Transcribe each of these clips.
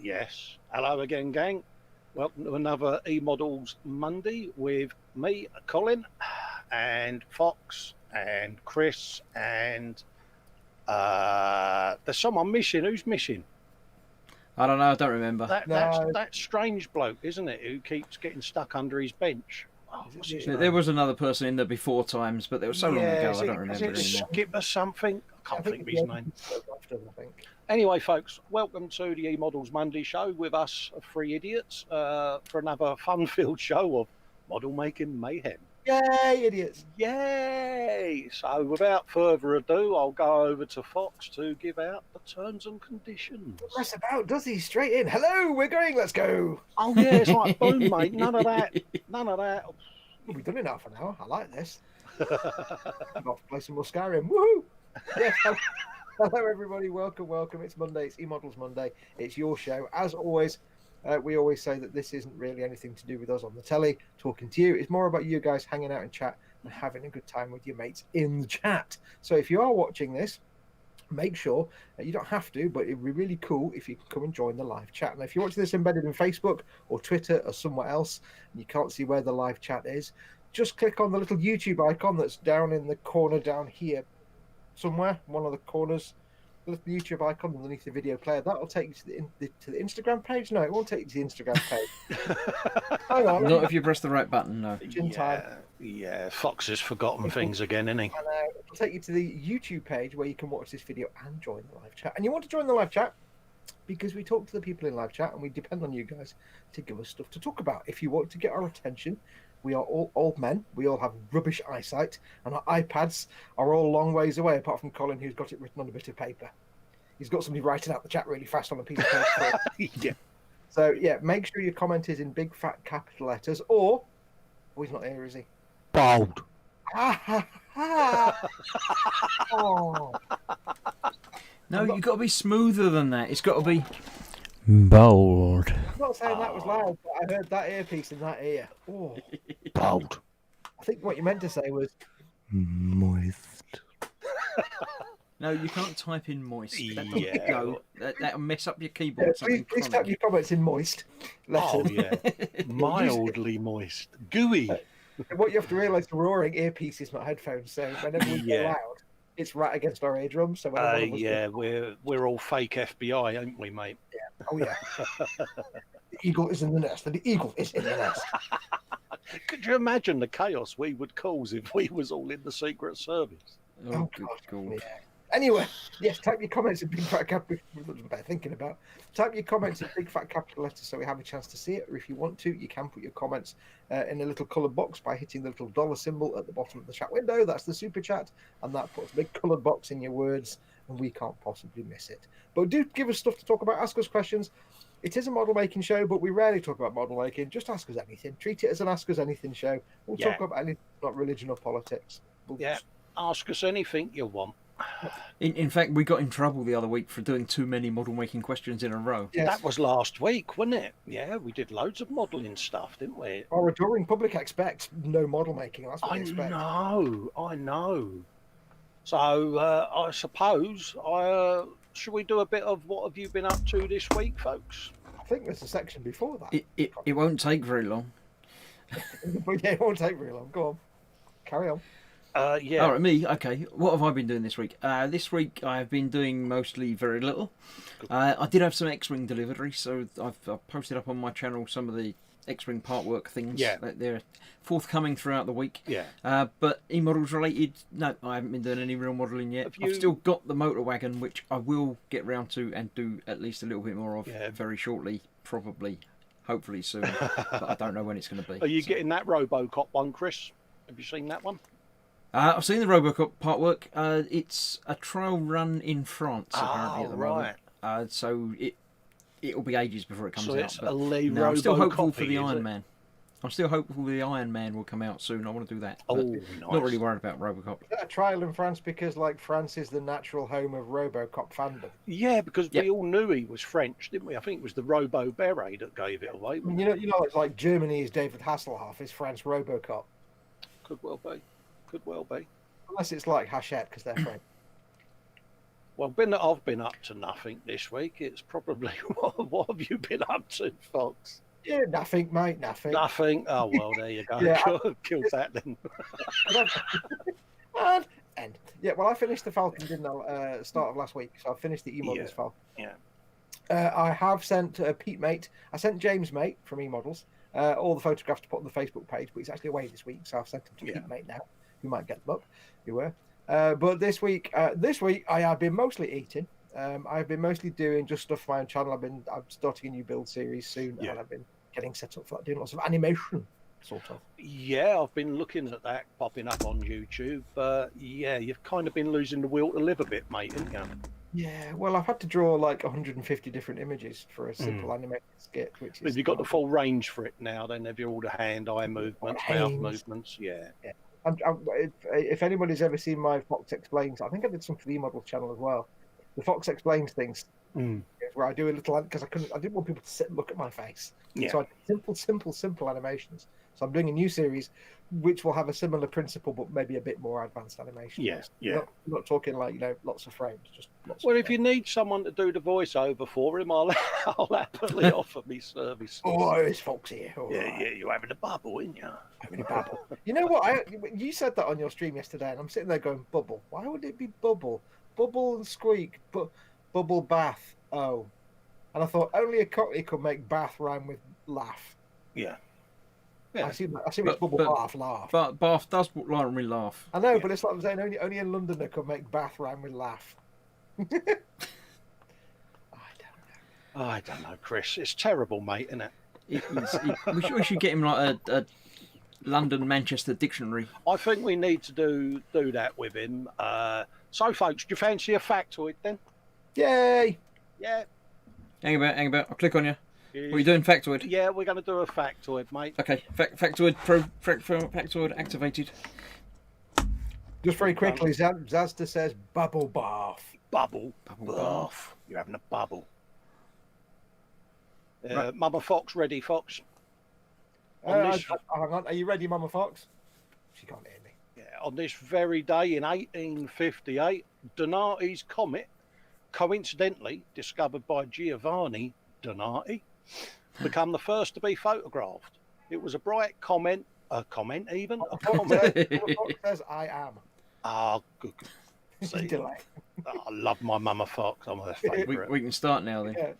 Yes. Hello again, gang. Welcome to another eModels Monday with me, Colin. and Foxx and Chris and there's someone missing. Who's missing? I don't know. I don't remember. That strange bloke, isn't it? Who keeps getting stuck under his bench. Oh, what's his name? There was another person in there before times, but it was so long ago. I don't remember anymore. Skip or something. I can't think of his name. I think. Anyway, folks, welcome to the eModels Monday show with us three idiots for another fun-filled show of model making mayhem. Yay, idiots! Yay! So, without further ado, I'll go over to Foxx to give out the terms and conditions. That's about, does he? Straight in. Hello, we're going. Let's go. Oh yeah, it's like boom, mate. None of that. None of that. We've done in half an hour. I like this. I'm off to play some more Skyrim. Woohoo! Yes. Hello, everybody. Welcome, welcome. It's Monday. It's eModels Monday. It's your show. As always, we always say that this isn't really anything to do with us on the telly talking to you. It's more about you guys hanging out in chat and having a good time with your mates in the chat. So if you are watching this, make sure you don't have to, but it'd be really cool if you could come and join the live chat. And if you're watching this embedded in Facebook or Twitter or somewhere else and you can't see where the live chat is, just click on the little YouTube icon that's down in the corner down here somewhere, one of the corners, the YouTube icon underneath the video player. That'll take you to the Instagram page. No, it won't take you to the Instagram page. Hang on. Not if you press the right button, no. Yeah, Foxx has forgotten things again, isn't he? It'll take you to the YouTube page where you can watch this video and join the live chat. And you want to join the live chat because we talk to the people in live chat and we depend on you guys to give us stuff to talk about. If you want to get our attention, we are all old men. We all have rubbish eyesight, and our iPads are all long ways away, apart from Colin, who's got it written on a bit of paper. He's got somebody writing out the chat really fast on a piece of paper. Yeah. So, yeah, make sure your comment is in big, fat capital letters, or... Oh, he's not here, is he? Bold. Oh. No, you've got to be smoother than that. It's got to be... Bold. I'm not saying that was loud, but I heard that earpiece in that ear. Oh. Bold. I think what you meant to say was... Moist. No, you can't type in moist. That'll mess up your keyboard. Yeah, please type your comments in moist letters. Oh, yeah. Mildly moist. Gooey. What you have to realise, the roaring earpieces, not headphones, so whenever we get loud, it's right against our eardrums. So we're all fake FBI, ain't we, mate? Yeah. Oh, yeah. The eagle is in the nest, and the eagle is in the nest. Could you imagine the chaos we would cause if we was all in the Secret Service? Oh, good God. Yeah. Anyway, yes, type your comments in big fat capital. Better thinking about. Type your comments in big fat capital letters so we have a chance to see it. Or if you want to, you can put your comments in a little coloured box by hitting the little dollar symbol at the bottom of the chat window. That's the super chat, and that puts a big coloured box in your words, and we can't possibly miss it. But do give us stuff to talk about. Ask us questions. It is a model making show, but we rarely talk about model making. Just ask us anything. Treat it as an Ask Us Anything show. We'll talk about anything, not religion or politics. Ask us anything you want. In fact, we got in trouble the other week for doing too many model making questions in a row. Yes. That was last week, wasn't it? Yeah, we did loads of modelling stuff, didn't we? Our adoring public expects no model making. That's what they expect. I know. So I suppose, should we do a bit of what have you been up to this week, folks? I think there's a section before that. It won't take very long. But yeah, it won't take very long. Go on. Carry on. Yeah. All right, me. Okay. What have I been doing this week? This week I've been doing mostly very little. I did have some X-Wing delivery, so I've posted up on my channel some of the X-Wing part work things. Yeah. They're forthcoming throughout the week. Yeah. But eModels related, no, I haven't been doing any real modelling yet. I've still got the motor wagon, which I will get round to and do at least a little bit more of very shortly, probably, hopefully soon. But I don't know when it's going to be. Are you getting that RoboCop one, Chris? Have you seen that one? I've seen the RoboCop part work. It's a trial run in France apparently at the moment. So it'll be ages before it comes out. It's a Lee I'm still hopeful for the Iron Iron Man. I'm still hopeful the Iron Man will come out soon. I want to do that. Oh, nice. Not really worried about RoboCop. Is that a trial in France because, like, France is the natural home of RoboCop fandom? Yeah, because we all knew he was French, didn't we? I think it was the Robo Beret that gave it away. You know, it's like Germany is David Hasselhoff, is France RoboCop. Could well be. Could well be. Unless it's like Hachette because they're French. Well, I've been up to nothing this week. It's probably what have you been up to, Foxx? Yeah, nothing, mate, nothing. Nothing. Oh well, there you go. Yeah, Killed that then. and yeah, well, I finished the Falcon, didn't I? Start of last week, so I finished the eModels Falcon. Yeah. I have sent Pete Mate. I sent James Mate from eModels all the photographs to put on the Facebook page, but he's actually away this week, so I've sent them to Pete Mate now. You might get them up. You were. But this week I have been mostly eating. I've been mostly doing just stuff for my own channel. I'm starting a new build series soon, and I've been getting set up for that, doing lots of animation, sort of. Yeah, I've been looking at that popping up on YouTube. Yeah, you've kind of been losing the will to live a bit, mate, haven't you? Yeah, well, I've had to draw like 150 different images for a simple animated skit, which is. Have you got the full range for it now? Then have you all the hand-eye movements, mouth movements? Yeah. If anybody's ever seen my Foxx Explains, I think I did some for the eModels channel as well. The Foxx Explains things, where I do a little because I didn't want people to sit and look at my face. Yeah. So I did simple animations. So I'm doing a new series, which will have a similar principle, but maybe a bit more advanced animation. Yeah. Not talking like lots of frames, just lots. Well, if you need someone to do the voiceover for him, I'll happily offer me service. Oh, it's Foxx here. Yeah, you're having a bubble, ain't you? Having a bubble. You know what? You said that on your stream yesterday, and I'm sitting there going, bubble. Why would it be bubble? Bubble and squeak, but bubble bath. Oh, and I thought only a cockney could make bath rhyme with laugh. Yeah. I see it's bubble bath laugh. But bath does rhyme with laugh. I know, but it's like I'm saying only in London they could make bath rhyme with laugh. I don't know, Chris. It's terrible, mate, isn't it? We should get him like a London Manchester dictionary. I think we need to do that with him. So, folks, do you fancy a factoid then? Yay! Yeah. Hang about. I'll click on you. What are you doing, factoid? Yeah, we're going to do a factoid, mate. Okay, factoid factoid activated. Just very quickly, Zazda says bubble bath. Bubble bath. You're having a bubble. Right. Mama Foxx, ready, Foxx? Hang on, are you ready, Mama Foxx? She can't hear me. Yeah, on this very day in 1858, Donati's comet, coincidentally discovered by Giovanni Donati, became the first to be photographed. It was a bright comet, a comet. Mama Foxx says, I am. Ah, good. See, I love my Mama Foxx. I'm her favourite. We can start now then. Yeah.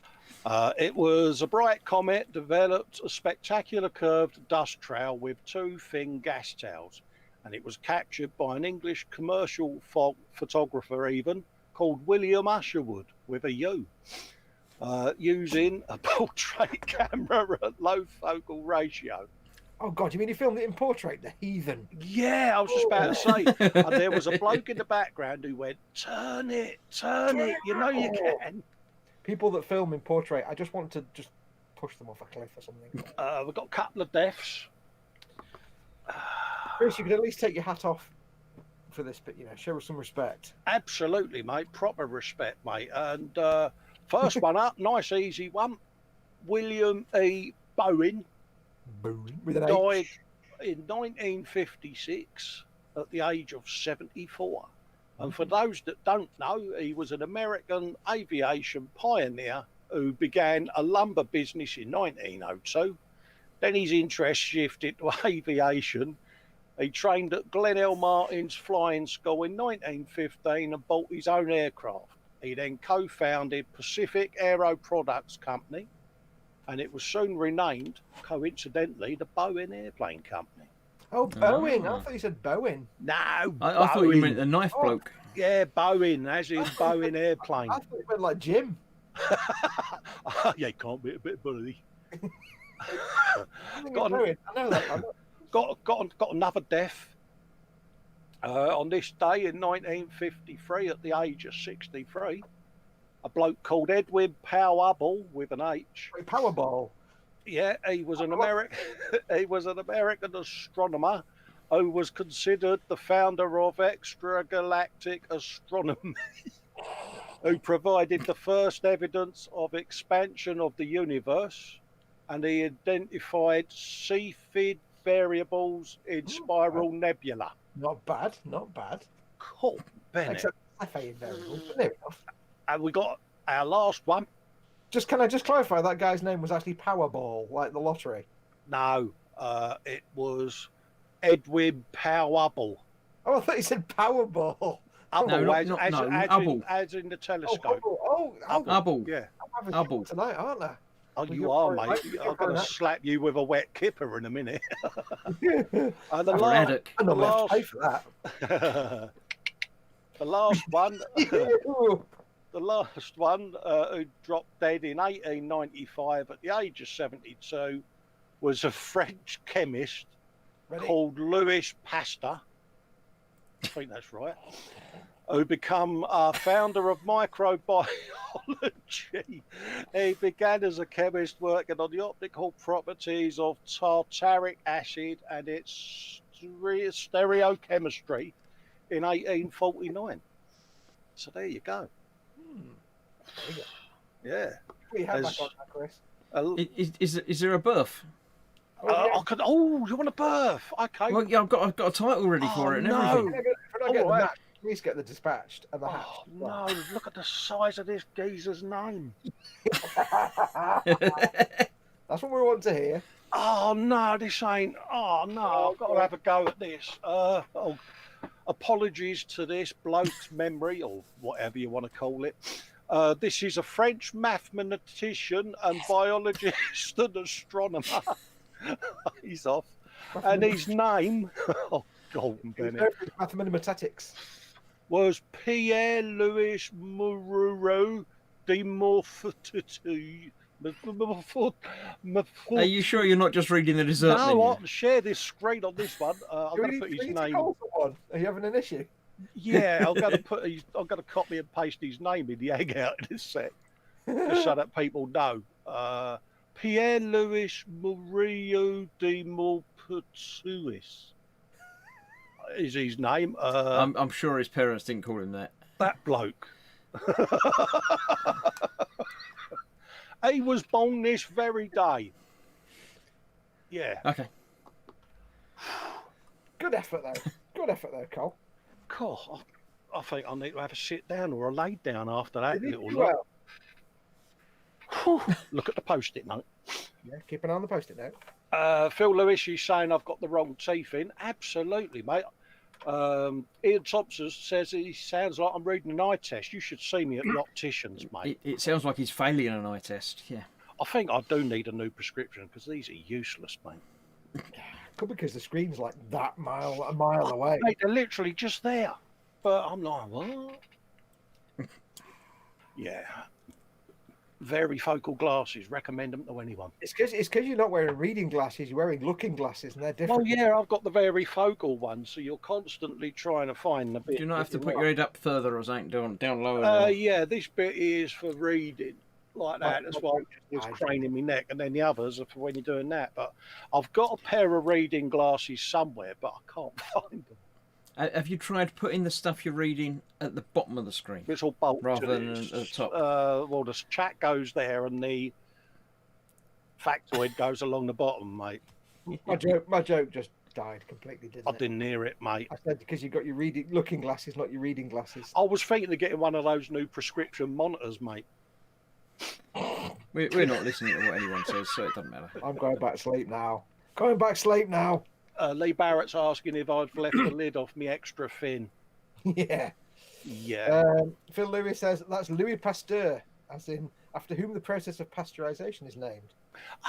It was a bright comet, developed a spectacular curved dust trail with two thin gas tails, and it was captured by an English commercial photographer even called William Usherwood with a U, using a portrait camera at low focal ratio. Oh God, you mean he filmed it in portrait, the heathen? Yeah, I was just about to say. And there was a bloke in the background who went, turn it, you know you can. People that film in portrait, I just want to just push them off a cliff or something. We've got a couple of deaths. Chris, you could at least take your hat off for this, but show us some respect. Absolutely, mate. Proper respect, mate. And first one up, nice easy one. William E. Bowen died in 1956 at the age of 74. And for those that don't know, he was an American aviation pioneer who began a lumber business in 1902. Then his interest shifted to aviation. He trained at Glenelg Martin's Flying School in 1915 and bought his own aircraft. He then co-founded Pacific Aero Products Company, and it was soon renamed, coincidentally, the Boeing Airplane Company. Oh, Boeing. I thought you said Bowen. No, I thought you meant the knife bloke. Yeah, Boeing, as in Boeing Airplane. I thought you meant like Jim. Yeah, you can't be a bit bully. I know that. Got another death on this day in 1953 at the age of 63. A bloke called Edwin Powerball with an H. Powerball. Yeah, he was an American. He was an American astronomer who was considered the founder of extragalactic astronomy, who provided the first evidence of expansion of the universe, and he identified Cepheid variables in spiral nebula. Not bad. Cool, Bennett. Except Cepheid variables, but there enough. And we got our last one. Can I just clarify that guy's name was actually Powerball, like the lottery? No, it was Edwin Powell. Oh, I thought you said Powerball. No, as in the telescope. Hubble. Yeah. I'm having trouble tonight, aren't I? Oh, you are, mate. I'm going to slap you with a wet kipper in a minute. The last one, who dropped dead in 1895 at the age of 72 was a French chemist called Louis Pasteur. I think that's right. Who became founder of microbiology. He began as a chemist working on the optical properties of tartaric acid and its stereochemistry in 1849. So there you go. Yeah. We have that on that, Chris. Is there a birth? You want a birth? Okay. Well, yeah, I've got a title ready for it and everything. If I get the match, please get the dispatched and the hat. No, look at the size of this geezer's name. That's what we want to hear. Oh no, this ain't. Oh no, I've got to have a go at this. Apologies to this bloke's memory, or whatever you want to call it. This is a French mathematician and biologist and astronomer. He's off. And his name, Golden Bennett, mathematics, was Pierre-Louis Moreau de Morphetu. Are you sure you're not just reading the dessert menu? No, I'll share this screen on this one. I'm going to put his name. Are you having an issue? Yeah, I'm going to copy and paste his name in the Hangout in this sec, just so that people know. Pierre-Louis Moreau de Maupertuis is his name. I'm sure his parents didn't call him that. That bloke. He was born this very day. Yeah. Okay. Good effort, though. Cole. Cool. I think I need to have a sit down or a lay down after that little look. Look at the post-it note. Yeah, keep an eye on the post-it note. Phil Lewis, he's saying I've got the wrong teeth in. Absolutely, mate. Ian Thompson says he sounds like I'm reading an eye test. You should see me at the opticians, mate. It sounds like he's failing an eye test, yeah. I think I do need a new prescription because these are useless, mate. Could be because the screen's like a mile away. Mate, they're literally just there. But I'm like, what? Yeah. Varifocal glasses. Recommend them to anyone. It's because you're not wearing reading glasses. You're wearing looking glasses, and they're different. Well, yeah, I've got the varifocal one, so you're constantly trying to find the bit. Do you not have to put your head up further or something down lower? Yeah, this bit is for reading. Like that. That's why it's craning my neck, and then the others are for when you're doing that. But I've got a pair of reading glasses somewhere, but I can't find them. Have you tried putting the stuff you're reading at the bottom of the screen? It's all bolted rather than at the top. Well, the chat goes there, and the factoid goes along the bottom, mate. My joke just died completely, didn't it? I didn't hear it, mate. I said because you got your looking glasses, not your reading glasses. I was thinking of getting one of those new prescription monitors, mate. We're not listening to what anyone says, so it doesn't matter. I'm going back to sleep now. Lee Barrett's asking if I've left the lid off me extra thin. Yeah. Phil Lewis says that's Louis Pasteur, as in after whom the process of pasteurization is named.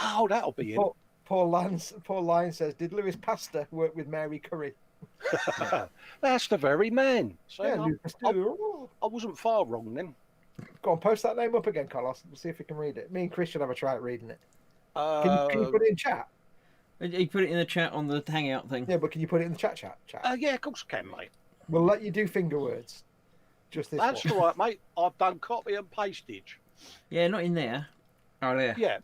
Oh, that'll be it. Paul Lyons says, did Louis Pasteur work with Mary Curry? That's the very man. So yeah, I wasn't far wrong then. Go on, post that name up again, Carlos. We'll see if we can read it. Me and Chris should have a try at reading it. Can you put it in chat? You put it in the chat on the Hangout thing. Yeah, but can you put it in the chat? Yeah, of course I can, mate. We'll let you do finger words. Just this That's one. all right, mate. I've done copy and pastage. Yeah, not in there. Oh, there. Yeah.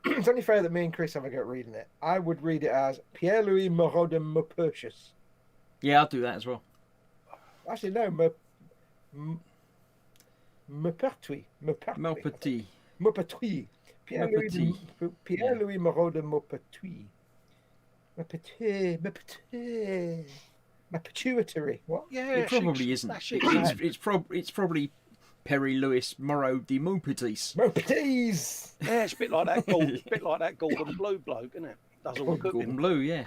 It's only fair that me and Chris have a go at reading it. I would read it as Pierre-Louis Moreau de Maupertuis. Yeah, I'll do that as well. Actually, no, Maupertuis. Maupertuis. Pierre-Louis Moreau de Maupertuis. My pituitary. What? Yeah, it probably isn't. It's probably Perry Lewis Moreau de Maupetit. Mopeties! Yeah, it's a bit like that Gordon Blue bloke, isn't it? Does all the cooking. Gordon Blue, yeah.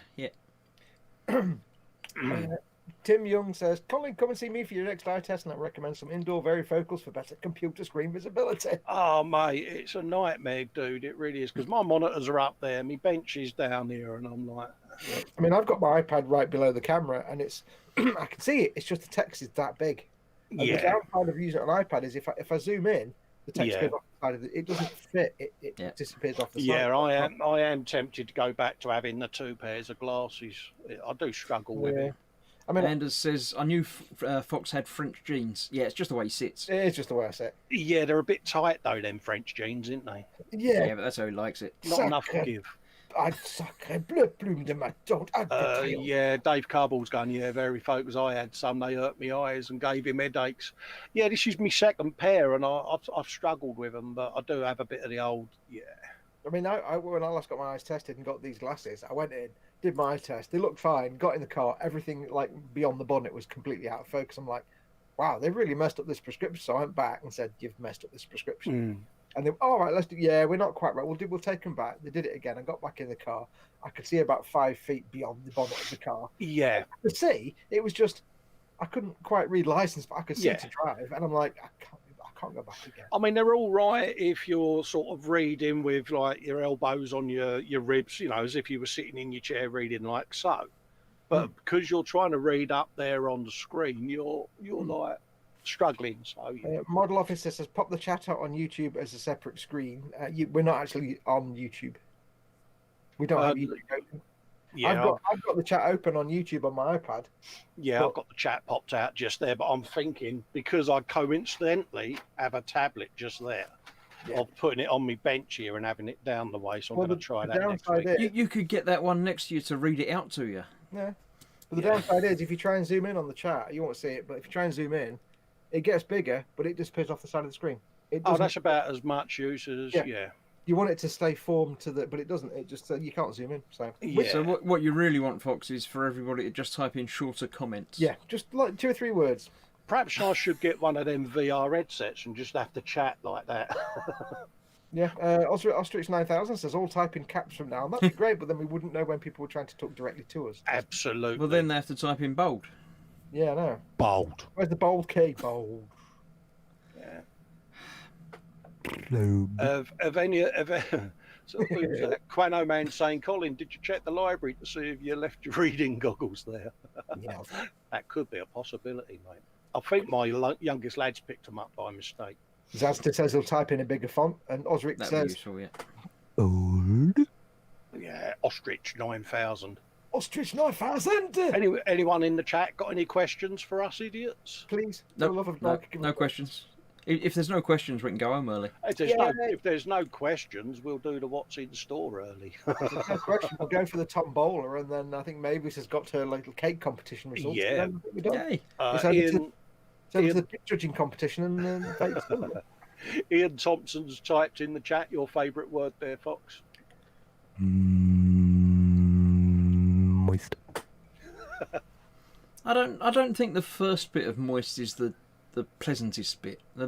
Tim Young says, Colin, come and see me for your next eye test, and I recommend some indoor varifocals for better computer screen visibility. Oh, mate, it's a nightmare, dude. It really is, because my monitors are up there, my bench is down here, and I'm like... I mean, I've got my iPad right below the camera, and it's I can see it. It's just the text is that big. And the downside of using it on iPad is if I zoom in, the text goes off the side of it doesn't fit. It disappears off the side. Yeah, I am tempted to go back to having the 2 pairs of glasses. I do struggle with it. I mean, Anders says, I knew Foxx had French jeans. Yeah, it's just the way he sits. It is just the way I sit. Yeah, they're a bit tight, though, them French jeans, aren't they? Yeah, but that's how he likes it. Not enough to give. Yeah, Dave Carball's going, very focused. I had some, they hurt my eyes and gave him headaches. Yeah, this is my second pair, and I've struggled with them, but I do have a bit of the old, I mean, when I last got my eyes tested and got these glasses, I went in, did my eye test, they looked fine, got in the car, everything like beyond the bonnet was completely out of focus. I'm like, wow, they've really messed up this prescription. So I went back and said, you've messed up this prescription. And they were, all right, let's do, we're not quite right. We'll take them back. They did it again. I got back in the car. I could see about 5 feet beyond the bonnet of the car. Yeah. I could see, it was just, I couldn't quite read license, but I could see to drive. And I'm like, I can't go back again. I mean, they're all right if you're sort of reading with like your elbows on your ribs, as if you were sitting in your chair reading like so. But because you're trying to read up there on the screen, you're like struggling. So Model Officer says, pop the chat out on YouTube as a separate screen. We're not actually on YouTube. We don't have YouTube open. Yeah, I've got the chat open on YouTube on my iPad. Yeah, but I've got the chat popped out just there, but I'm thinking because I coincidentally have a tablet just there, of putting it on my bench here and having it down the way. So I'm going to try that next week. You could get that one next to you to read it out to you. Yeah. But the downside is if you try and zoom in on the chat, you won't see it. But if you try and zoom in, it gets bigger, but it disappears off the side of the screen. That's about as much use as You want it to stay formed to the, but it doesn't. It just you can't zoom in. So So what you really want, Foxx, is for everybody to just type in shorter comments. Yeah, just like 2 or 3 words. Perhaps I should get one of them VR headsets and just have to chat like that. Yeah, Ostrich 9000 says all type in caps from now. And that'd be great, but then we wouldn't know when people were trying to talk directly to us. Absolutely. Well, then they have to type in bold. Yeah, I know. Bold. Where's the bold key? Bold. Yeah. Hello. Quano Man saying, Colin, did you check the library to see if you left your reading goggles there? Yeah. That could be a possibility, mate. I think my youngest lad's picked them up by mistake. Zazda says he'll type in a bigger font, and Osric says, useful, Old. Yeah, Ostrich 9000. Ostrich 9000! Anyone in the chat got any questions for us idiots? Please. No questions. If there's no questions, we can go home early. If there's no questions, we'll do the what's in store early. If there's no question, we'll go for the tombola, and then I think Mavis has got her little cake competition results. Yeah. We're done. Yay. So it's the picture judging competition, and fate's done. Ian Thompson's typed in the chat your favourite word there, Foxx. Moist. I don't think the first bit of moist is the pleasantest bit. The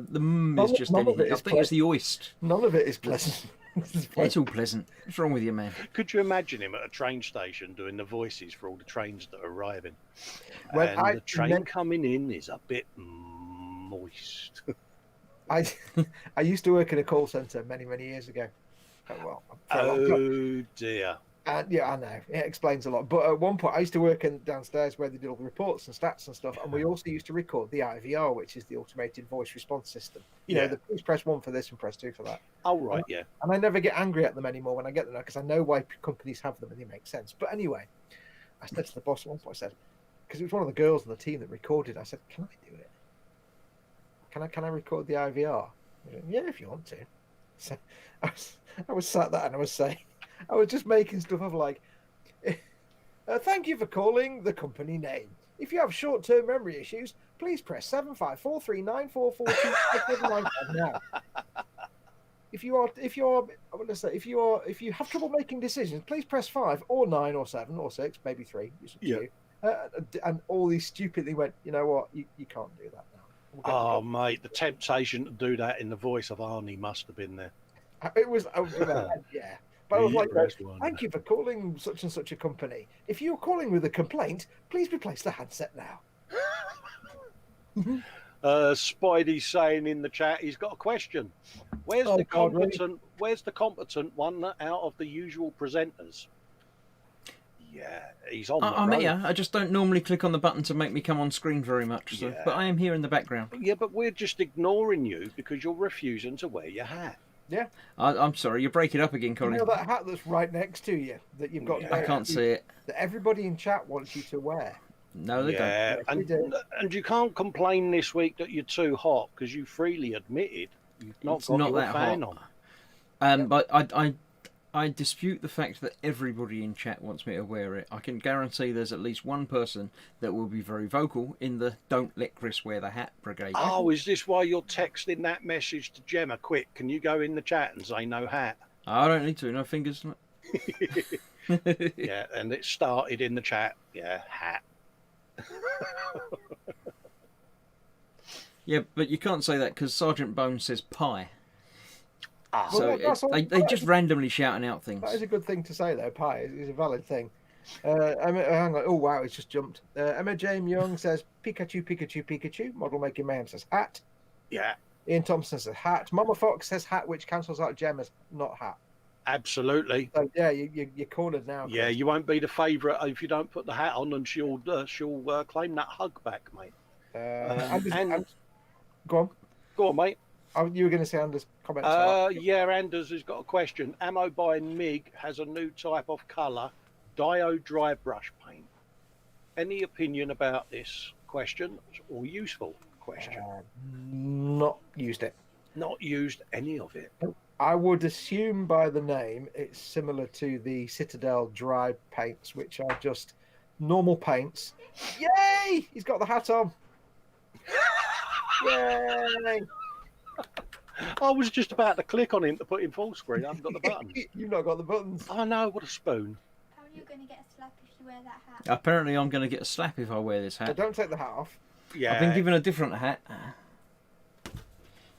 is just anything. I think it's the oyster. None of it is pleasant. It's all pleasant. What's wrong with you, man? Could you imagine him at a train station doing the voices for all the trains that are arriving? Well, and the train coming in is a bit moist. I used to work in a call centre many years ago. Oh dear. Yeah, I know. It explains a lot. But at one point, I used to work downstairs where they did all the reports and stats and stuff, and we also used to record the IVR, which is the automated voice response system. You know, please press 1 for this and press 2 for that. Oh, right, yeah. And I never get angry at them anymore when I get them now, because I know why companies have them and they make sense. But anyway, I said to the boss at one point, I said, because it was one of the girls on the team that recorded, I said, can I do it? Can I record the IVR? Said, yeah, if you want to. So I was sat there and I was saying, I was just making stuff up like, thank you for calling the company name. If you have short-term memory issues, please press 75439442 now. If you have trouble making decisions, please press 5 or 9 or 7 or 6, maybe 3. And all these stupid things went, you know what, you can't do that now. Oh, mate, the temptation to do that in the voice of Arnie must have been there. It was, yeah. But I was like, thank you for calling such and such a company. If you're calling with a complaint, please replace the handset now. Spidey's saying in the chat he's got a question. Where's the competent one out of the usual presenters? Yeah, he's on. I'm here. I just don't normally click on the button to make me come on screen very much. So, but I am here in the background. Yeah, but we're just ignoring you because you're refusing to wear your hat. Yeah. I'm sorry, you're breaking up again, Colin. You know that hat that's right next to you that you've got? I can't see it. That everybody in chat wants you to wear. No, they don't. And you can't complain this week that you're too hot because you freely admitted you've not got your fan on. But I dispute the fact that everybody in chat wants me to wear it. I can guarantee there's at least one person that will be very vocal in the "Don't let Chris wear the hat" brigade. Oh, is this why you're texting that message to Gemma? Quick, can you go in the chat and say no hat? I don't need to. No fingers. Yeah, and it started in the chat. Yeah, hat. Yeah, but you can't say that because Sergeant Bone says pie. So they just randomly shouting out things. That is a good thing to say, though. Pie is a valid thing. Hang on. Oh, wow, it's just jumped. Emma Jane Young says, Pikachu, Pikachu, Pikachu. Model Making Mayhem says hat. Yeah. Ian Thompson says hat. Mama Fox says hat, which cancels out Gemma's not hat. Absolutely. So, yeah, you're cornered now. Yeah, you won't be the favourite if you don't put the hat on, and she'll claim that hug back, mate. Go on. Go on, mate. You were going to say Anders' comments. Yeah, Anders has got a question. Ammo by MiG has a new type of colour, diode dry brush paint. Any opinion about this question or useful question? Not used it. Not used any of it. I would assume by the name it's similar to the Citadel dry paints, which are just normal paints. Yay! He's got the hat on. Yay! I was just about to click on him to put him full screen. I haven't got the buttons. You've not got the buttons. Oh no, what a spoon. How are you going to get a slap if you wear that hat? Apparently I'm going to get a slap if I wear this hat. So don't take the hat off. Yeah. I've been given a different hat.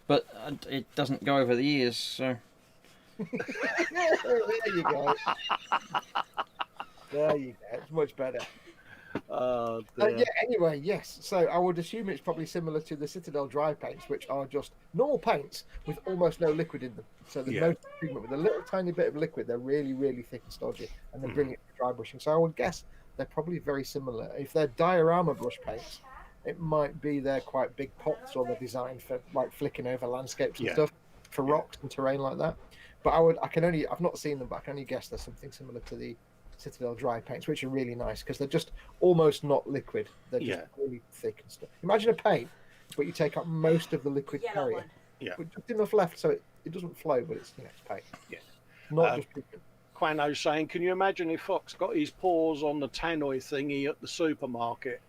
But it doesn't go over the ears, so... There you go. There you go. It's much better. Yeah, anyway, yes. So I would assume it's probably similar to the Citadel dry paints, which are just normal paints with almost no liquid in them. So there's no pigment. With a little tiny bit of liquid, they're really, really thick and stodgy, and then bring it to dry brushing. So I would guess they're probably very similar. If they're diorama brush paints, it might be they're quite big pots, or they're designed for like flicking over landscapes and stuff, for rocks and terrain like that. But I've not seen them, but I can only guess there's something similar to the Citadel dry paints, which are really nice because they're just almost not liquid. They're just really thick and stuff. Imagine a paint, but you take up most of the liquid carrier. Yeah. But just enough left so it doesn't flow, but it's it's paint. Yeah. Not just liquid. Quano's saying, can you imagine if Foxx got his paws on the tannoy thingy at the supermarket?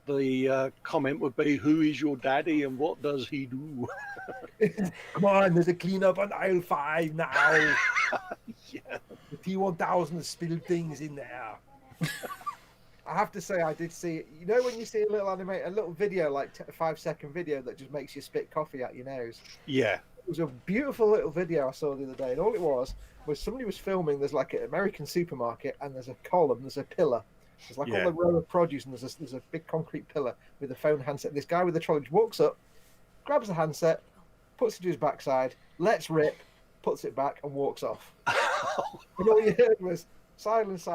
The comment would be, who is your daddy and what does he do? Come on, there's a clean-up on aisle 5 now. Yeah. The T1000 has spilled things in there. I have to say, I did see, you know, when you see a little video, like a 5-second video that just makes you spit coffee out your nose. Yeah. It was a beautiful little video I saw the other day, and all it was somebody was filming. There's like an American supermarket, and there's a column, there's a pillar. There's like all the row of produce, and there's a big concrete pillar with a phone handset. This guy with the trolley walks up, grabs the handset, puts it to his backside, lets rip, puts it back, and walks off. And all you heard was silence,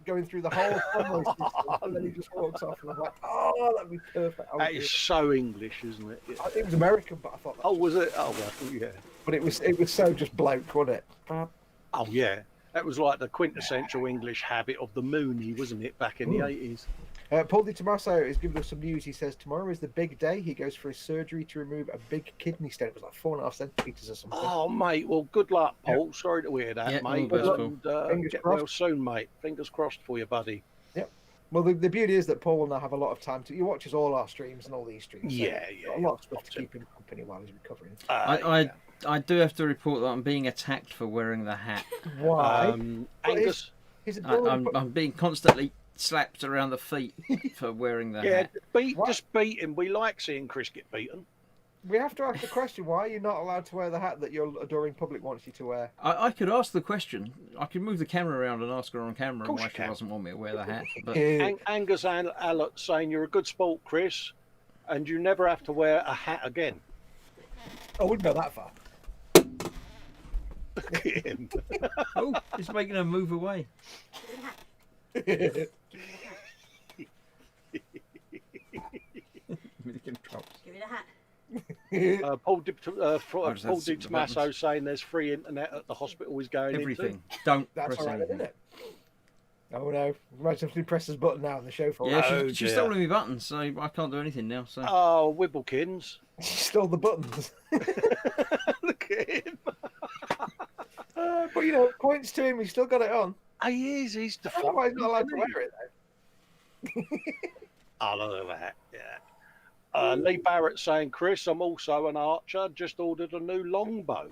going through the whole camera system, and then he just walks off. And I'm like, oh, that'd be perfect. That is so English, isn't it? It was American, but I thought. Oh, was it? Oh, well, yeah. But it was so just bloke, wasn't it? Oh yeah. That was like the quintessential English habit of the Mooney, wasn't it, back in the 80s? Paul Di Tommaso is giving us some news. He says tomorrow is the big day. He goes for his surgery to remove a big kidney stone. It was like 4.5 centimetres or something. Oh, mate. Well, good luck, Paul. Yep. Sorry to hear that, mate. And, get well soon, mate. Fingers crossed for you, buddy. Yep. Well, the beauty is that Paul will now have a lot of time to... He watches all our streams and all these streams. So a lot of stuff to keep him company while he's recovering. I do have to report that I'm being attacked for wearing the hat. Why? Angus, I'm being constantly slapped around the feet for wearing the Yeah, hat. just beat him. We like seeing Chris get beaten. We have to ask the question, why are you not allowed to wear the hat that your adoring public wants you to wear? I could ask the question. I could move the camera around and ask her on camera why you she can. doesn't want me to wear the hat. But Angus Allott saying you're a good sport, Chris, and you never have to wear a hat again. I wouldn't go that far. Look at him. oh, it's making her move away. Give me the hat. Paul Di Tommaso saying there's free internet at the hospital he's going Everything. into. Don't That's press all right, anything. isn't it? Oh no! Imagine if he presses button now and the show falls. Yeah, she's stolen my buttons, so I can't do anything now. So. Oh, Wibblekins. She stole the buttons. Look at him. But you know, points to him. He's still got it on. He is. He's the Why he's not allowed to wear it though? I love that. Yeah. Lee Barrett saying, Chris, I'm also an archer. Just ordered a new longbow.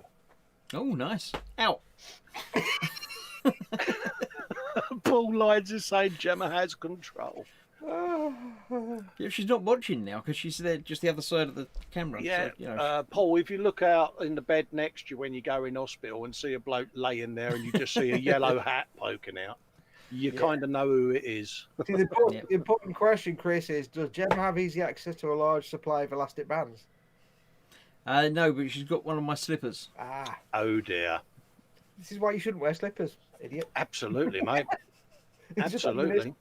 Oh, nice. Ow. Paul Lyons is saying Gemma has control. Yeah, she's not watching now because she's there just the other side of the camera. Yeah, so, you know, Paul, if you look out in the bed next to you when you go in hospital and see a bloke laying there and you just see a yellow hat poking out, you kind of know who it is. See, the important question, Chris, is: does Gemma have easy access to a large supply of elastic bands? no, but she's got one of my slippers. Ah, Oh dear. this is why you shouldn't wear slippers, idiot. Absolutely, mate. It's just Absolutely.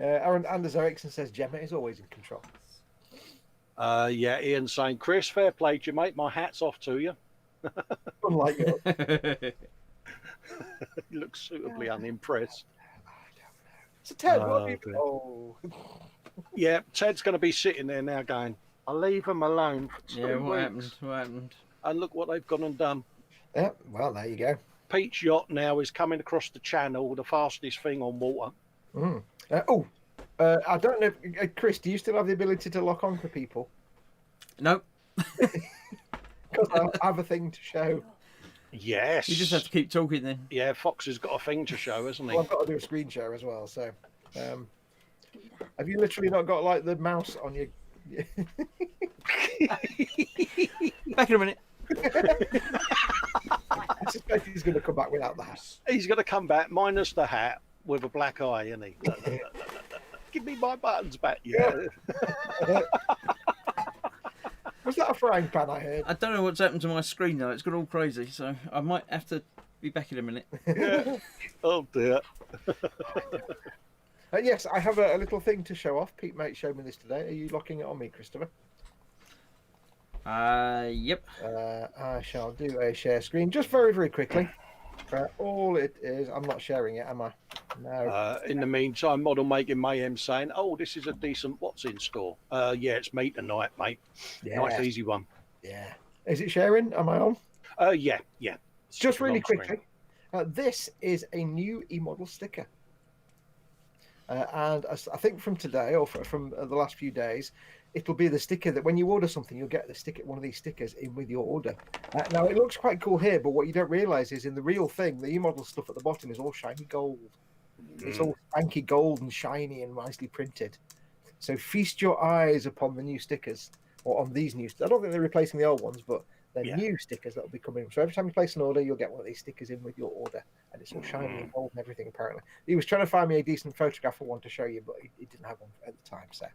Aaron Anders Ericsson says Gemma is always in control. Yeah, Ian saying, Chris, fair play to you, mate. My hat's off to you. Unlike yours. He looks suitably unimpressed. So Ted, Oh, what have dear. you... Oh. Yeah, Ted's going to be sitting there now going, I'll leave them alone for 2 Yeah, what weeks. happened? What happened? And look what they've gone and done. Yeah, well, there you go. Pete's yacht now is coming across the channel, the fastest thing on water. Mm. I don't know, Chris, do you still have the ability to lock on for people? No, Because I have a thing to show. Yes. you just have to keep talking then. Yeah, Foxx has got a thing to show, hasn't he? Well, I've got to do a screen share as well, so... have you literally not got, like, the mouse on your... Back in a minute. I suspect he's going to come back without the hat. He's going to come back minus the hat with a black eye, isn't he? Give me my buttons back, yeah. Was that a frying pan I heard? I don't know what's happened to my screen though. It's gone all crazy, so I might have to be back in a minute. Yeah. Oh dear. Yes, I have a little thing to show off. Pete Mate showed me this today. Are you locking it on me, Christopher? Yep. I shall do a share screen just very, very quickly. All it is, I'm not sharing it, am I? No. In the meantime, Model Making Mayhem saying, oh, this is a decent what's in store. Yeah, it's me tonight, mate. Yeah. Nice, easy one. Yeah. Is it sharing? Am I on? Yeah. It's Just really on screen. quickly. This is a new eModel sticker. And I think from today or from the last few days, it'll be the sticker that when you order something, you'll get the sticker, one of these stickers in with your order. Now, it looks quite cool here, but what you don't realize is in the real thing, the eModel stuff at the bottom is all shiny gold. It's all spanky gold and shiny and nicely printed. So feast your eyes upon the new stickers, or on these new. I don't think they're replacing the old ones, but they're new stickers that will be coming. So every time you place an order, you'll get one of these stickers in with your order, and it's all shiny and gold and everything. Apparently, he was trying to find me a decent photograph of one to show you, but he didn't have one at the time. So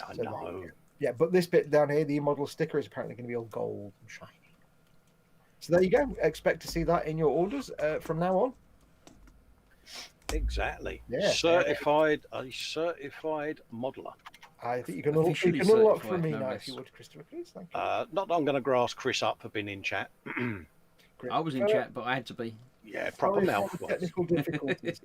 I know. yeah, but this bit down here, the eModel sticker is apparently going to be all gold and shiny. So there you go. Expect to see that in your orders from now on. Exactly. Yeah. A certified modeler. I think you can Officially unlock for certified, me no now less. if you would, Christopher, please. Thank you. Not that I'm going to grass Chris up for being in chat. Great. I was in chat, but I had to be. Yeah, proper Sorry for mouth. the technical difficulties.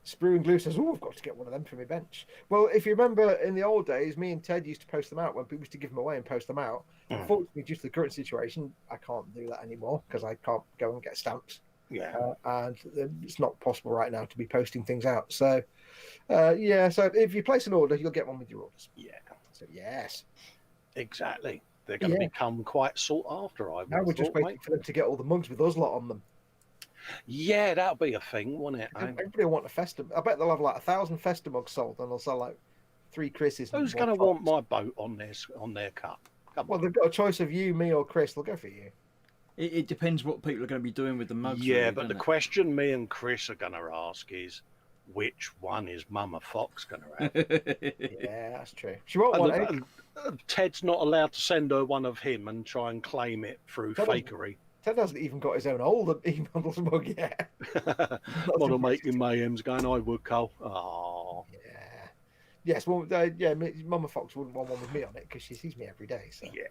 Sprue and Glue says, "Oh, I've got to get one of them for my bench." Well, if you remember, in the old days, me and Ted used to post them out when people used to give them away and post them out. Unfortunately, due to the current situation, I can't do that anymore because I can't go and get stamps. Yeah. And it's not possible right now to be posting things out. So, yeah. So if you place an order, you'll get one with your orders. Yeah. So yes. Exactly. They're going to become quite sought after. I Now we're just waiting for them to get all the mugs with us lot on them. Yeah, that'll be a thing, won't it? Everybody will want a Festa. I bet they'll have like 1,000 Festa mugs sold, and they'll sell like 3 Chris's. Who's going to want my boat on their cup? Well, they've got a choice of you, me, or Chris. They'll go for you. It depends what people are going to be doing with the mugs. Yeah, really, but the question me and Chris are going to ask is, which one is Mama Foxx going to have? Yeah, that's true. She won't want it. Ted's not allowed to send her one of him and try and claim it through fakery. Ted hasn't even got his own old eModels mug yet. Modelmaking Mayhem's going, I would, Cole. Oh. Yeah. Yes, well, Mama Foxx wouldn't want one with me on it because she sees me every day. So. Yeah.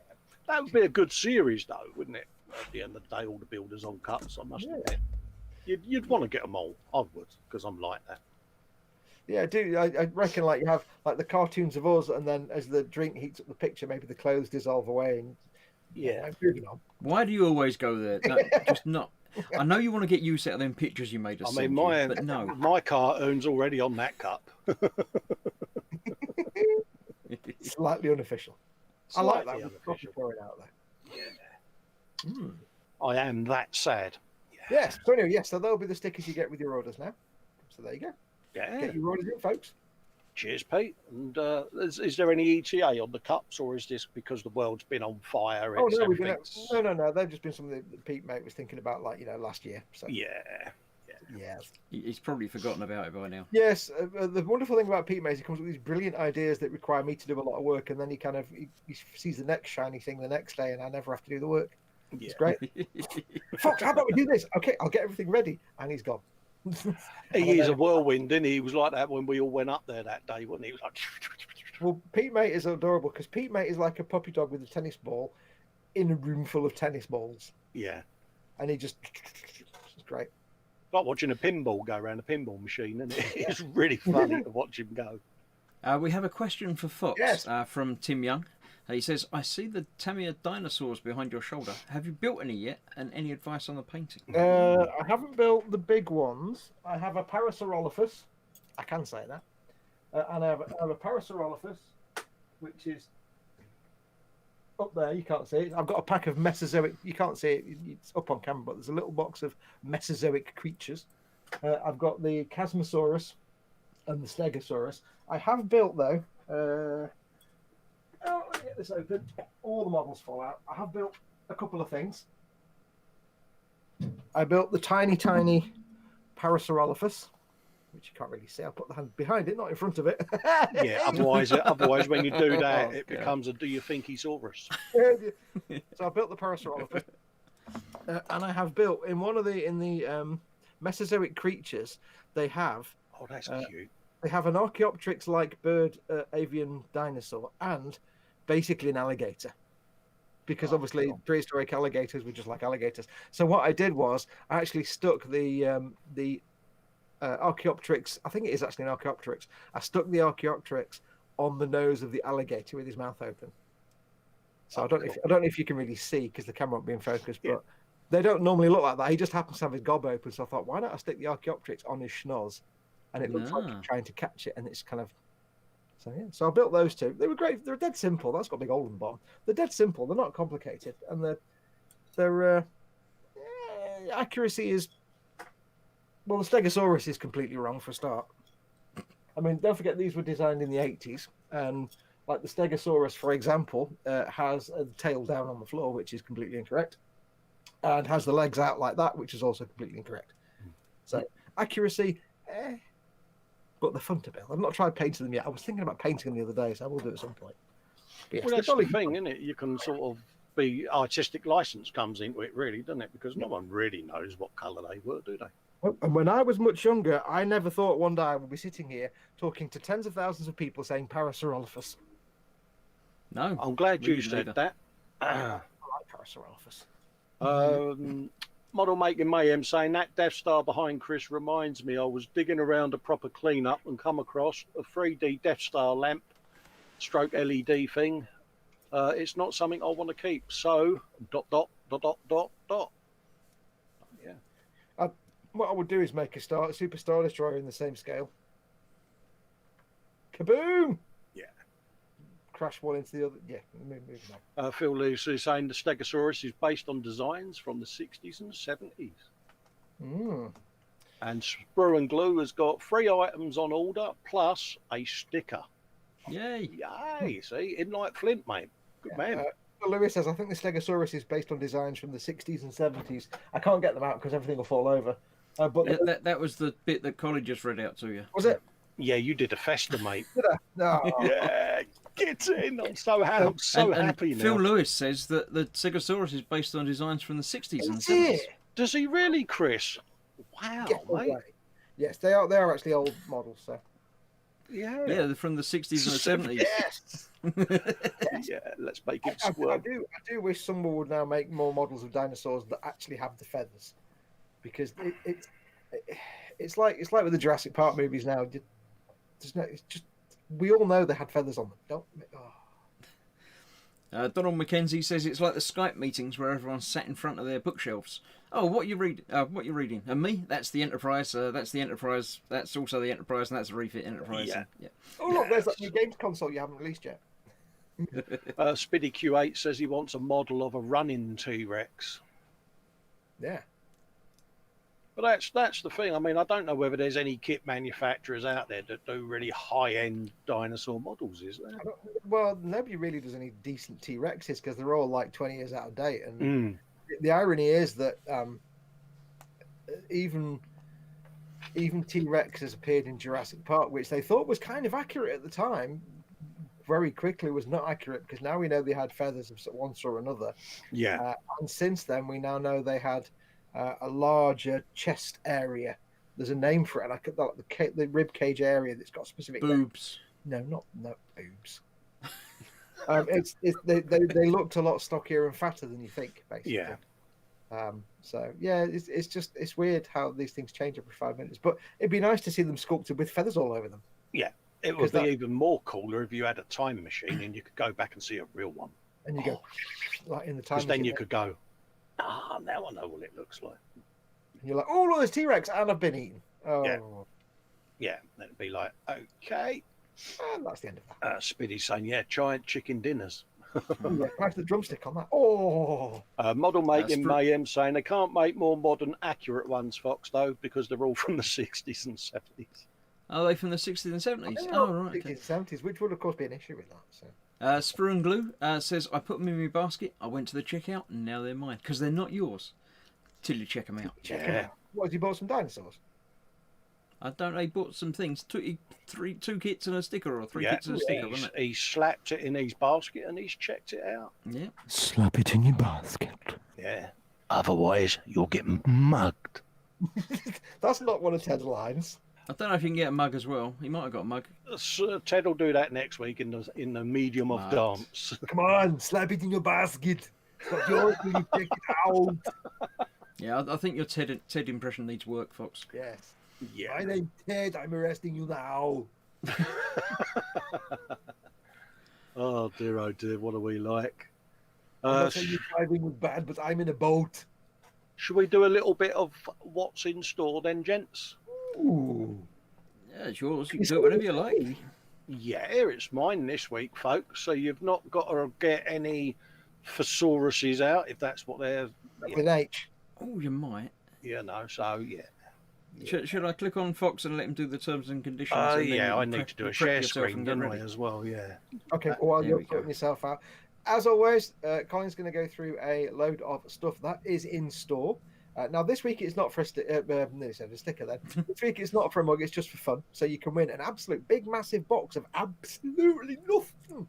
That would be a good series, though, wouldn't it? At the end of the day, all the builders on cups, I must admit. You'd want to get them all. I would, because I'm like that. Yeah, I do. I reckon like you have like the cartoons of us, and then as the drink heats up the picture, maybe the clothes dissolve away. And moving on. Why do you always go there? No, just not. I know you want to get use out of them pictures you made us. But no, my cartoon's already on that cup. Slightly unofficial. I like that. Pouring out there. Yeah. I am that sad. Yes. So anyway, so there'll be the stickers you get with your orders now. So there you go. Yeah. Get your orders in, folks. Cheers, Pete. And is there any ETA on the cups, or is this because the world's been on fire? Oh no, They've just been something that Pete mate was thinking about, like last year. So yeah. He's probably forgotten about it by now. Yes, the wonderful thing about Pete mate is he comes up with these brilliant ideas that require me to do a lot of work, and then he sees the next shiny thing the next day, and I never have to do the work. Yeah. It's great. Fox, how about we do this? Okay, I'll get everything ready, and he's gone. He is a whirlwind, isn't he? He was like that when we all went up there that day, wasn't he? He was like... Well, Pete mate is adorable because Pete mate is like a puppy dog with a tennis ball in a room full of tennis balls. Yeah. And he just... It's great. Like watching a pinball go around a pinball machine, isn't it? It's really funny to watch him go. We have a question for Fox from Tim Young. He says, I see the Tamiya dinosaurs behind your shoulder. Have you built any yet? And any advice on the painting? I haven't built the big ones. I have a Parasaurolophus. I can say that. And I have a Parasaurolophus, which is up there. You can't see it. I've got a pack of Mesozoic. You can't see it. It's up on camera, but there's a little box of Mesozoic creatures. I've got the Chasmosaurus and the Stegosaurus. I have built, though... let me get this open. All the models fall out. I have built a couple of things. I built the tiny Parasaurolophus, which you can't really see. I'll put the hand behind it, not in front of it. Yeah, otherwise when you do that, it becomes a do you think hesaurus. So I built the Parasaurolophus. And I have built in the Mesozoic creatures, they have... Oh, that's cute. They have an Archaeopteryx-like bird avian dinosaur and basically an alligator. Because obviously prehistoric alligators were just like alligators. So what I did was I actually stuck the Archaeopteryx, I think it is actually an Archaeopteryx, I stuck the Archaeopteryx on the nose of the alligator with his mouth open. So I don't know if you can really see because the camera won't be in focus, but they don't normally look like that. He just happens to have his gob open, so I thought, why don't I stick the Archaeopteryx on his schnoz? And it looks like he's trying to catch it, and it's kind of... So I built those two. They were great. They're dead simple. That's got a big hole in the bottom. They're dead simple. They're not complicated. And their accuracy is... Well, the Stegosaurus is completely wrong for a start. I mean, don't forget these were designed in the 80s. And like the Stegosaurus, for example, has a tail down on the floor, which is completely incorrect. And has the legs out like that, which is also completely incorrect. So accuracy... But they're fun to build. I've not tried painting them yet. I was thinking about painting them the other day, so I will do it at some point. Yes, well, that's the thing, isn't it? You can sort of be artistic license comes into it, really, doesn't it? Because no one really knows what colour they were, do they? And when I was much younger, I never thought one day I would be sitting here talking to tens of thousands of people saying Parasaurolophus. No. I'm glad you said that. I like Parasaurolophus. Modelmaking Mayhem saying that Death Star behind Chris reminds me I was digging around a proper cleanup and come across a 3D Death Star lamp stroke LED thing. It's not something I want to keep. So ... Yeah. What I would do is make a Super Star Destroyer in the same scale. Kaboom! Yeah. Crash one into the other. Yeah, moving on. Phil Lewis is saying the Stegosaurus is based on designs from the 60s and 70s. And Sprue and Glue has got 3 items on order plus a sticker. Yay! Yay! See, in like Flint, mate. Good man. Lewis says, I think the Stegosaurus is based on designs from the 60s and 70s. I can't get them out because everything will fall over. But that was the bit that Colin just read out to you. Was it? Yeah, you did a festa, mate. Did I? No. Yeah, get in. I'm so happy now. Phil Lewis says that the Stegosaurus is based on designs from the 60s and 70s. Does he really, Chris? Wow, mate. Yes, they are actually old models. So. Yeah, they're from the 60s and the 70s. Yes. Yeah, let's make it squirt. I do wish someone would now make more models of dinosaurs that actually have the feathers, because it's like with the Jurassic Park movies now. It's just we all know they had feathers on them. Don't. Oh. Donald McKenzie says it's like the Skype meetings where everyone's sat in front of their bookshelves. Oh, what you read? What you reading? And me? That's the Enterprise. That's the Enterprise. That's also the Enterprise, and that's a refit Enterprise. Yeah. Oh look, there's that new games console you haven't released yet. Spiddy Q8 says he wants a model of a running T-Rex. Yeah. But that's the thing. I mean, I don't know whether there's any kit manufacturers out there that do really high-end dinosaur models, is there? Well, nobody really does any decent T-Rexes because they're all like 20 years out of date. And the irony is that even T-Rex has appeared in Jurassic Park, which they thought was kind of accurate at the time, very quickly was not accurate because now we know they had feathers of one sort or another. Yeah. And since then, we now know they had a larger chest area. There's a name for it, and the rib cage area that's got specific boobs. Name. No, not boobs. They looked a lot stockier and fatter than you think, basically. Yeah. So yeah, it's weird how these things change every 5 minutes. But it'd be nice to see them sculpted with feathers all over them. Yeah, it would be even more cooler if you had a time machine and you could go back and see a real one. And you go like in the time. Because then you could go. Now I know what it looks like. And you're like, oh look, there's T-Rex, and I've been eaten. Oh. Yeah. It'd be like, okay. And that's the end of that. Spiddy saying, yeah, giant chicken dinners. Price the drumstick on that. Oh. Model making mayhem saying they can't make more modern, accurate ones, Foxx, though, because they're all from the 60s and 70s. Are they from the 60s and 70s? Oh, right. 60s and 70s, which would, of course, be an issue with that. So. Sprue and Glue says, I put them in my basket, I went to the checkout, and now they're mine. Because they're not yours. Till you check them out. What, have you bought some dinosaurs? I don't know, he bought some things. Two kits and a sticker, or three kits and a sticker, wasn't it? He slapped it in his basket and he's checked it out. Yeah. Slap it in your basket. Yeah. Otherwise, you'll get mugged. That's not one of Ted's lines. I don't know if you can get a mug as well. He might have got a mug. Ted will do that next week in the medium of dance. Come on, slap it in your basket. It's not yours when you check it out. Yeah, I think your Ted impression needs work, Foxx. Yes. Yeah. My name's Ted. I'm arresting you now. Oh dear, what are we like? I'm not saying your driving was bad, but I'm in a boat. Should we do a little bit of what's in store then, gents? Ooh. Yeah, it's yours. You can do it whenever you like. Yeah, it's mine this week, folks. So you've not got to get any thesauruses out, if that's what they're... With H. Oh, you might. You know, so yeah. Should I click on Foxx and let him do the terms and conditions? Yeah, I need to do a share screen, don't I, as well, yeah. Okay, while you're putting yourself out. As always, Colin's going to go through a load of stuff that is in store. Now, this week it's not for a sticker then. This week it's not for a mug, it's just for fun. So you can win an absolute big, massive box of absolutely nothing.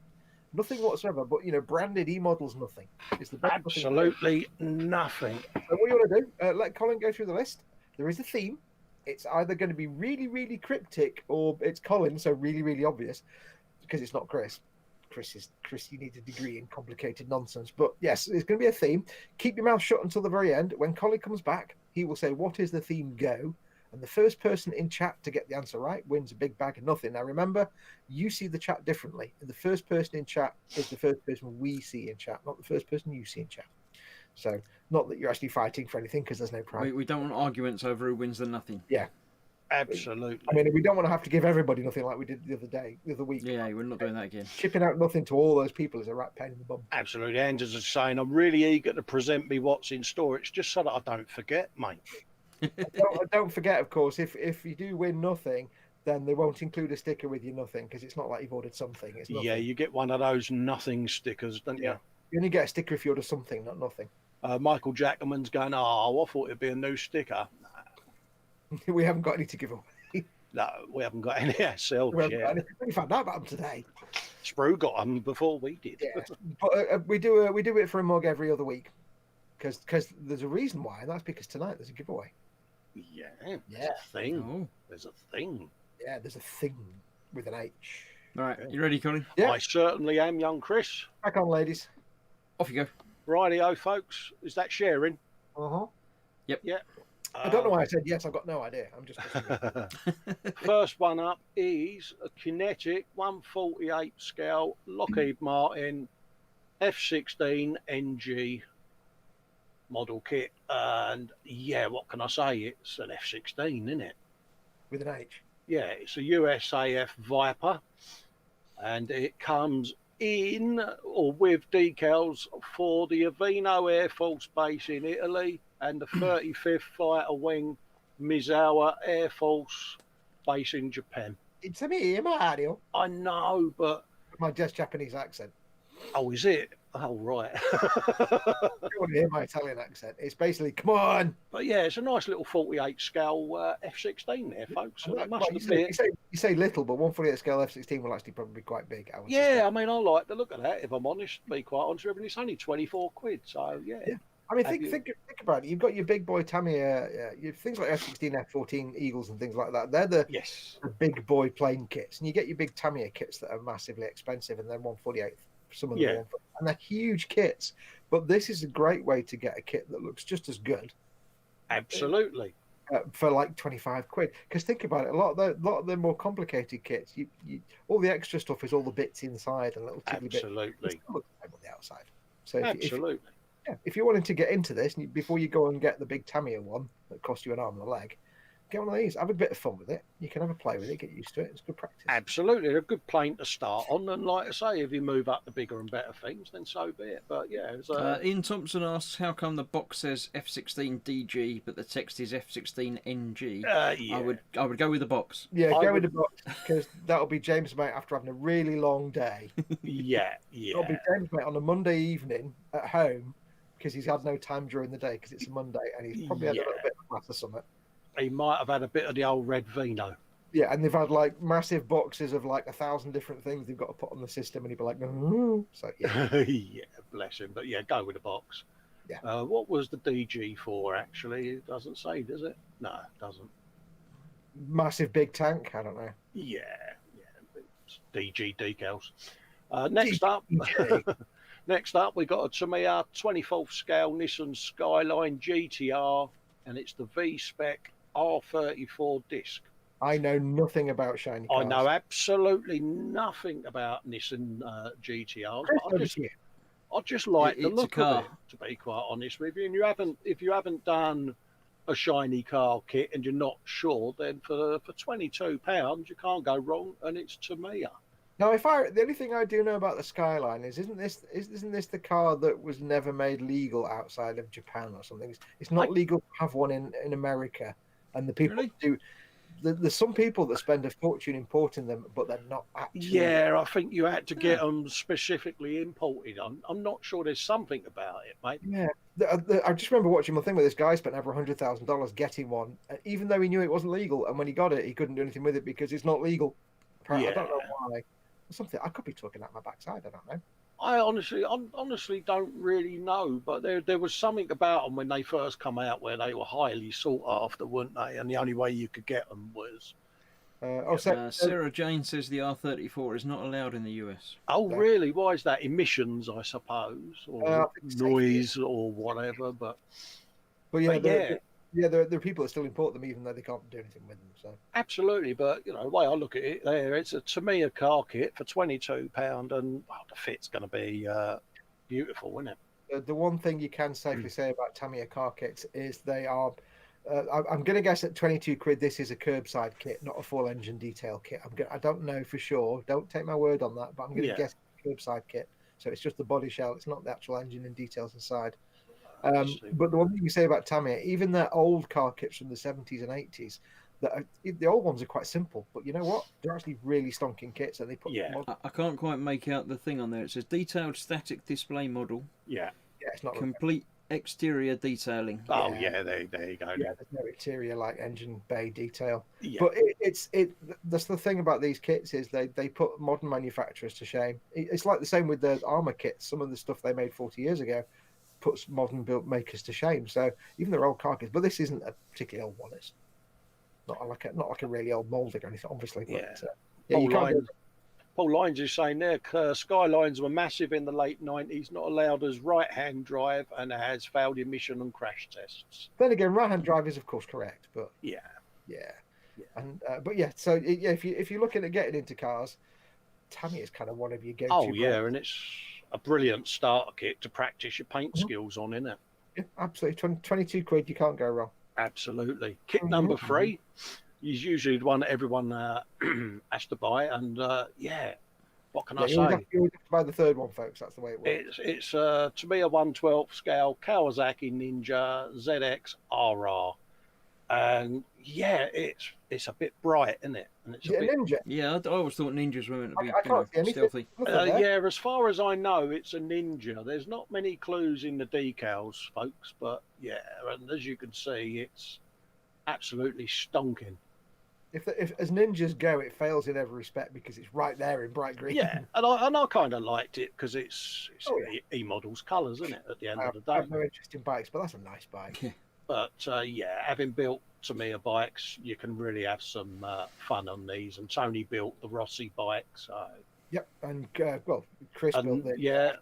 Nothing whatsoever, but, branded eModels nothing. It's the best absolutely nothing. So what you want to do, let Colin go through the list. There is a theme. It's either going to be really, really cryptic or it's Colin, so really, really obvious because it's not Chris. Chris, you need a degree in complicated nonsense. But yes, it's going to be a theme. Keep your mouth shut until the very end. When Colin comes back, he will say, what is the theme? Go. And the first person in chat to get the answer right wins a big bag of nothing. Now, remember, you see the chat differently. And the first person in chat is the first person we see in chat, not the first person you see in chat. So, not that you're actually fighting for anything because there's no prize. We don't want arguments over who wins the nothing. Yeah. Absolutely. I mean, we don't want to have to give everybody nothing like we did the other week. Yeah, we're not doing that again. Chipping out nothing to all those people is a right pain in the bum. Absolutely. Anders is saying, I'm really eager to present me what's in store. It's just so that I don't forget, mate. Don't forget, of course, if you do win nothing, then they won't include a sticker with your nothing because it's not like you've ordered something. It's nothing. Yeah, you get one of those nothing stickers, don't you? You only get a sticker if you order something, not nothing. Michael Jackman's going, oh, I thought it'd be a new sticker. We haven't got any to give away. No, we haven't got any ourselves yet. We found out about them today. Sprue got them before we did. Yeah, but we do it for a mug every other week because there's a reason why, and that's because tonight there's a giveaway. Yeah, there's a thing. Oh. There's a thing. Yeah, there's a thing with an H. All right, you ready, Colin? Yeah. I certainly am, young Chris. Back on, ladies. Off you go. Rightio, folks. Is that sharing? Uh-huh. Yep. Yeah. I don't know why I said yes. I've got no idea. I'm just. First one up is a Kinetic 148 scale Lockheed Martin F-16 NG model kit, and yeah, what can I say? It's an F-16, isn't it? With an H. Yeah, it's a USAF Viper, and it comes in or with decals for the Avino Air Force Base in Italy and the 35th Fighter Wing Misawa Air Force Base in Japan. It's a me, Mario. I know, but My just Japanese accent. oh, is it? Oh, right. You want to hear my Italian accent? It's basically, come on. But yeah, it's a nice little 48 scale F-16 there, folks. And I must admit, You say little, but 148 scale F-16 will actually probably be quite big. I would yeah, suspect. I mean, I like the look of that. If I'm honest, to be quite honest with you, it's only 24 quid. So yeah. I mean, think about it. You've got your big boy Tamiya, things like F-16, F-14 Eagles and things like that. They're the big boy plane kits, and you get your big Tamiya kits that are massively expensive, and then 148. Some of them, and they're huge kits. But this is a great way to get a kit that looks just as good. Absolutely. For like 25 quid. Because think about it, a lot of the more complicated kits, you all the extra stuff is all the bits inside and little tiddly bits. Absolutely. On the outside. So Absolutely. If you're wanting to get into this, before you go and get the big Tamiya one that costs you an arm and a leg, get one of these. Have a bit of fun with it. You can have a play with it, get used to it. It's good practice. Absolutely. They're a good plane to start on. And like I say, if you move up to bigger and better things, then so be it. But yeah. It was, Ian Thompson asks, how come the box says F-16 DG, but the text is F-16 NG? yeah. I would go with the box. Yeah, go with the box, because that'll be James mate after having a really long day. yeah. It'll be James mate on a Monday evening at home, because he's had no time during the day because it's a Monday, and he's probably had a little bit of class or something. He might have had a bit of the old red vino. Yeah, and they've had like massive boxes of like 1,000 different things they've got to put on the system, and he'd be like, so yeah. Yeah, bless him. But yeah, go with the box. Yeah. What was the DG for, actually? It doesn't say, does it? No, it doesn't. Massive big tank? I don't know. Yeah. It's DG decals. Next up, we got a Tamiya 24th scale Nissan Skyline GTR, and it's the V-Spec R34 disc. I know nothing about shiny cars. I know absolutely nothing about Nissan GTRs. I just like the look of it, to be quite honest with you. And if you haven't done a shiny car kit and you're not sure, then for £22 you can't go wrong, and it's Tamiya. Now, the only thing I do know about the Skyline is isn't this the car that was never made legal outside of Japan or something? It's not legal to have one in America, and the people do. There's some people that spend a fortune importing them, but they're not actually. Yeah, I think you had to get them specifically imported. I'm not sure. There's something about it, mate. Yeah, I just remember watching one thing where this guy spent over $100,000 getting one, even though he knew it wasn't legal, and when he got it, he couldn't do anything with it because it's not legal. Yeah. I don't know why. Something I could be talking out my backside. I don't know. I honestly don't really know, but there was something about them when they first come out where they were highly sought after, weren't they? And the only way you could get them was. Sarah Jane says the R34 is not allowed in the US. Oh, really? Why is that? Emissions, I suppose, or noise, or whatever. But yeah, there are people that still import them, even though they can't do anything with them. So absolutely, but the way I look at it, it's a Tamiya car kit for £22, and the fit's going to be beautiful, isn't it? The one thing you can safely say about Tamiya car kits is they are. I'm going to guess at 22 quid. This is a curbside kit, not a full engine detail kit. I don't know for sure. Don't take my word on that, but I'm going to guess curbside kit. So it's just the body shell. It's not the actual engine and details inside. But the one thing you say about Tamiya, even their old car kits from the 70s and 80s, the old ones are quite simple, but you know what? They're actually really stonking kits, and they put. I can't quite make out the thing on there. It says detailed static display model. Yeah, it's not complete exterior detailing. Oh yeah, there you go. Yeah, there's no exterior like engine bay detail. Yeah. But that's the thing about these kits is they put modern manufacturers to shame. It's like the same with the armor kits. Some of the stuff they made 40 years ago puts modern built makers to shame. So even their old car kits, but this isn't a particularly old one. It's not like a really old molding or anything, obviously. But, Paul Lines is saying there, Skylines were massive in the late 90s, not allowed as right-hand drive, and has failed emission and crash tests. Then again, right-hand drive is of course correct, but yeah. And so if you're looking at getting into cars, Tamiya is kind of one of your go-to. Oh yeah, and it's a brilliant starter kit to practice your paint skills on, isn't it? Yeah, absolutely. 22 quid, you can't go wrong. Absolutely. Kit number 3 is usually the one that everyone has to buy, and what can I say? You have to buy the third one, folks. That's the way it works. It's Tamiya 1/12 scale Kawasaki Ninja ZX RR, and it's a bit bright, isn't it? And it's a Ninja. Yeah, I always thought Ninjas were meant to be stealthy. As far as I know, it's a Ninja. There's not many clues in the decals, folks, but and as you can see, it's absolutely stonking. If as Ninjas go, it fails in every respect because it's right there in bright green. Yeah, and I kind of liked it because it's eModels colours, isn't it? At the end of the day, I have no interest in bikes, but that's a nice bike. But having built Tamiya bikes, you can really have some fun on these. And Tony built the Rossi bike, so yep. And Chris built it. Yeah.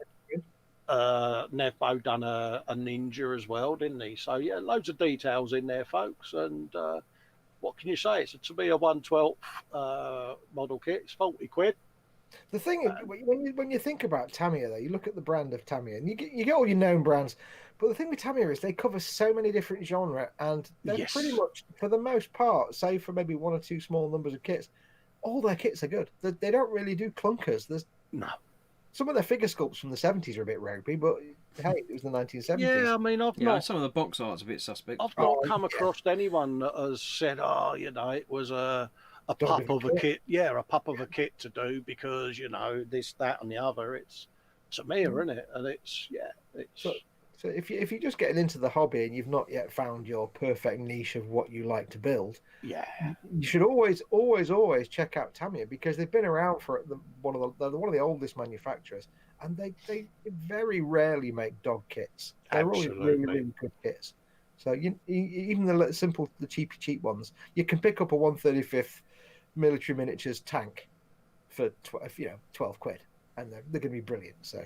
Nevbo done a Ninja as well, didn't he? So loads of details in there, folks. And what can you say? It's a Tamiya 1/12 model kit. It's 40 quid. The thing is, when you think about Tamiya, though, you look at the brand of Tamiya, and you get all your known brands. But the thing with Tamiya is they cover so many different genres, and they're pretty much, for the most part, save for maybe one or two small numbers of kits, all their kits are good. They don't really do clunkers. No. Some of their figure sculpts from the 70s are a bit ropey, but hey, it was the 1970s. Yeah, I mean, some of the box art's a bit suspect. I've not come across anyone that has said, it was a pup of a kit. Yeah, a pup of a kit to do because, this, that, and the other. It's Tamiya, isn't it? And it's. So if you're just getting into the hobby and you've not yet found your perfect niche of what you like to build, you should always check out Tamiya because they've been around for one of the oldest manufacturers, and they very rarely make dog kits. They're always really, really good kits. So even the cheap ones, you can pick up a 1/35 military miniatures tank for 12 quid, and they're going to be brilliant. So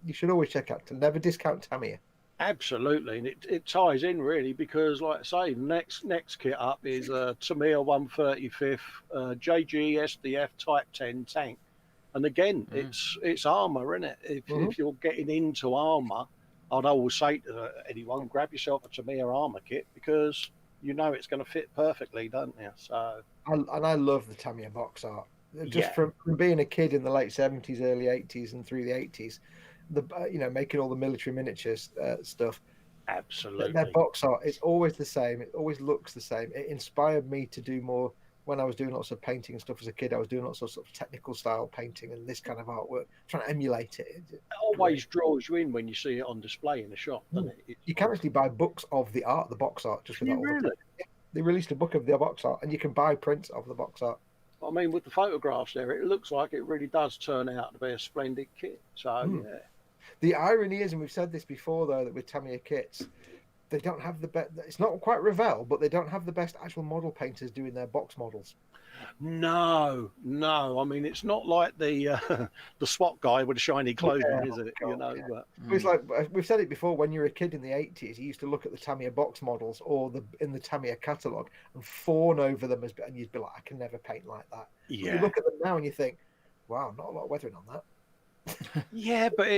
you should always check out. Never discount Tamiya. Absolutely, and it ties in really because, like I say, next kit up is a Tamiya 1/35 JG SDF Type 10 tank, and again, it's armour, isn't it? If you're getting into armour, I'd always say to anyone, grab yourself a Tamiya armour kit because it's going to fit perfectly, don't you? So, I love the Tamiya box art. Just from being a kid in the late 70s, early 80s, and through the 80s. Making all the military miniatures stuff. Absolutely. Their box art is always the same. It always looks the same. It inspired me to do more when I was doing lots of painting and stuff as a kid. I was doing lots of sort of technical style painting and this kind of artwork, trying to emulate it. It always draws you in when you see it on display in the shop, doesn't it? You can actually buy books of the box art, just without all the print. They released a book of the box art, and you can buy prints of the box art. I mean, with the photographs there, it looks like it really does turn out to be a splendid kit. So, The irony is, and we've said this before, though, that with Tamiya kits, they don't have the best. It's not quite Revell, but they don't have the best actual model painters doing their box models. No. I mean, it's not like the SWAT guy with the shiny clothing, is it? But it's like we've said it before. When you were a kid in the 80s, you used to look at the Tamiya box models or in the Tamiya catalogue and fawn over them, and you'd be like, I can never paint like that. Yeah. But you look at them now and you think, wow, not a lot of weathering on that. Yeah, but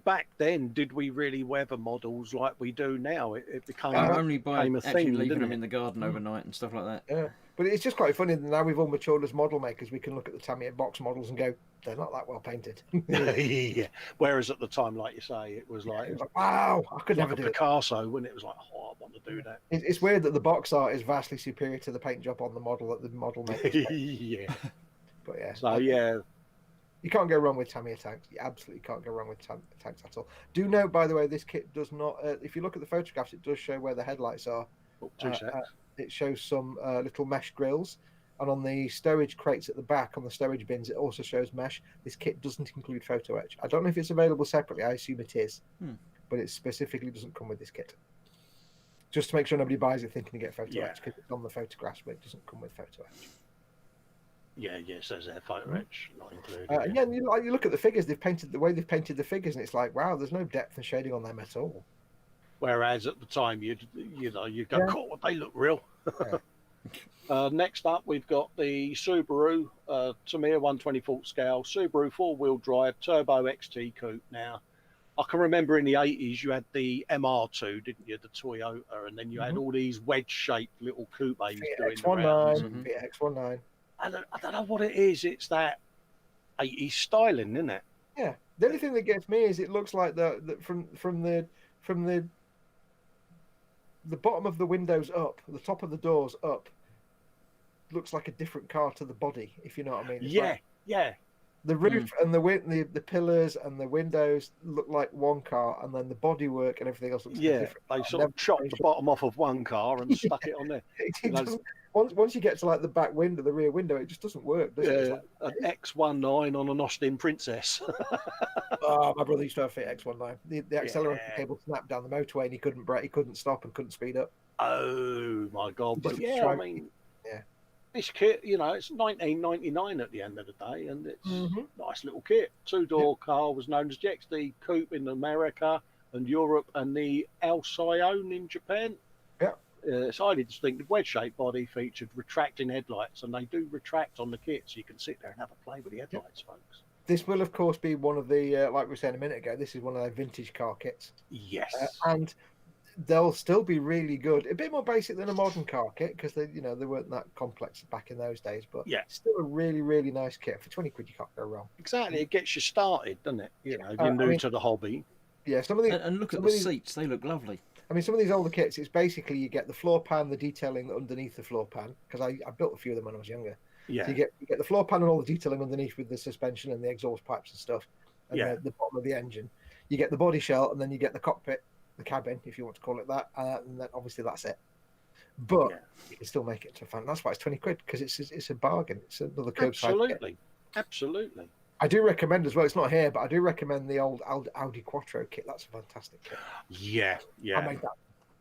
back then, did we really weather models like we do now? It became only by a actually thing, leaving them in the garden overnight and stuff like that. Yeah. But it's just quite funny that now we've all matured as model makers. We can look at the Tamiya box models and go, they're not that well painted. Yeah. Whereas at the time, like you say, it was like wow, I could never like a do Picasso when it was like, oh, I want to do that. It's weird that the box art is vastly superior to the paint job on the model that the model makers paint. Yeah. But yeah. So yeah. You can't go wrong with Tamiya tanks. You absolutely can't go wrong with tanks at all. Do note, by the way, this kit does not. If you look at the photographs, it does show where the headlights are. Oh, 2 seconds. It shows some little mesh grills, and on the stowage crates at the back, on the stowage bins, it also shows mesh. This kit doesn't include photo etch. I don't know if it's available separately. I assume it is, but it specifically doesn't come with this kit. Just to make sure nobody buys it thinking to get photo etch, because it's on the photographs, but it doesn't come with photo etch. Yeah, it says there photo etch not included. Yeah, and you look at the figures. They've painted the way they've painted the figures, and it's like, wow, there's no depth and shading on them at all. Whereas at the time, you go, cool, they look real. Yeah. Next up, we've got the Subaru Tamiya 1/24 scale Subaru 4-wheel drive turbo XT coupe. Now, I can remember in the 80s you had the MR2, didn't you? The Toyota, and then you had all these wedge-shaped little coupes doing the rounds. X19. I don't know what it is. It's that 80s styling, isn't it? Yeah. The only thing that gets me is it looks like from the bottom of the windows up, the top of the doors up, looks like a different car to the body, if you know what I mean. It's yeah. The roof and the pillars and the windows look like one car, and then the bodywork and everything else looks like a different car. They sort of chopped the bottom off of one car and stuck it on there. Once you get to like the back window, the rear window, it just doesn't work, does it? Like, an X19 on an Austin Princess. Oh, my brother used to have a Fit X19. The accelerator cable snapped down the motorway, and he couldn't brake, he couldn't stop, and couldn't speed up. Oh my God! But I mean, this kit, it's 1999 at the end of the day, and it's a nice little kit. Two-door car was known as the XD Coupe in America and Europe, and the Alcyon in Japan. Yeah. It's highly distinctive wedge-shaped body, featured retracting headlights, and they do retract on the kit, so you can sit there and have a play with the headlights, folks. This will, of course, be one of the, like we were saying a minute ago, this is one of their vintage car kits. Yes. And they'll still be really good. A bit more basic than a modern car kit, because they weren't that complex back in those days, but still a really, really nice kit. For 20 quid, you can't go wrong. Exactly. It gets you started, doesn't it? If you're new to the hobby. Yeah, some of these, and look at the seats, they look lovely. I mean, some of these older kits, it's basically you get the floor pan, the detailing underneath the floor pan, because I built a few of them when I was younger. Yeah. So you get the floor pan and all the detailing underneath with the suspension and the exhaust pipes and stuff, and the bottom of the engine. You get the body shell, and then you get the cockpit, the cabin, if you want to call it that, and then obviously that's it. But you can still make it to a fan. That's why it's 20 quid, because it's a bargain. It's another curbside kit. Absolutely. I do recommend as well. It's not here, but I do recommend the old Audi Quattro kit. That's a fantastic kit. Yeah. I made that.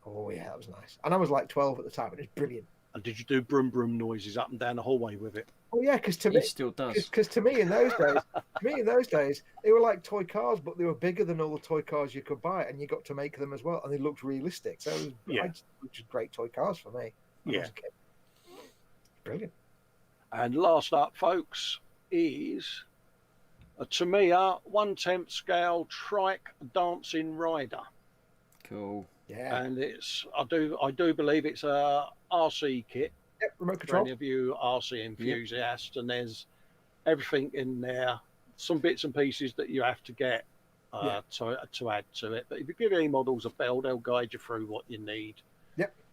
Oh yeah, that was nice. And I was like 12 at the time, and it's brilliant. And did you do brum brum noises up and down the hallway with it? Oh yeah, because to me, still does. Because to me in those days, they were like toy cars, but they were bigger than all the toy cars you could buy, and you got to make them as well, and they looked realistic. So it was just great toy cars for me. Brilliant. And last up, folks, is a Tamiya 1/10 scale trike dancing rider. Cool. Yeah. And I do believe it's a RC kit. Yep, remote control. For any of you RC enthusiasts, and there's everything in there. Some bits and pieces that you have to get to add to it. But if you give eModels a bell, they'll guide you through what you need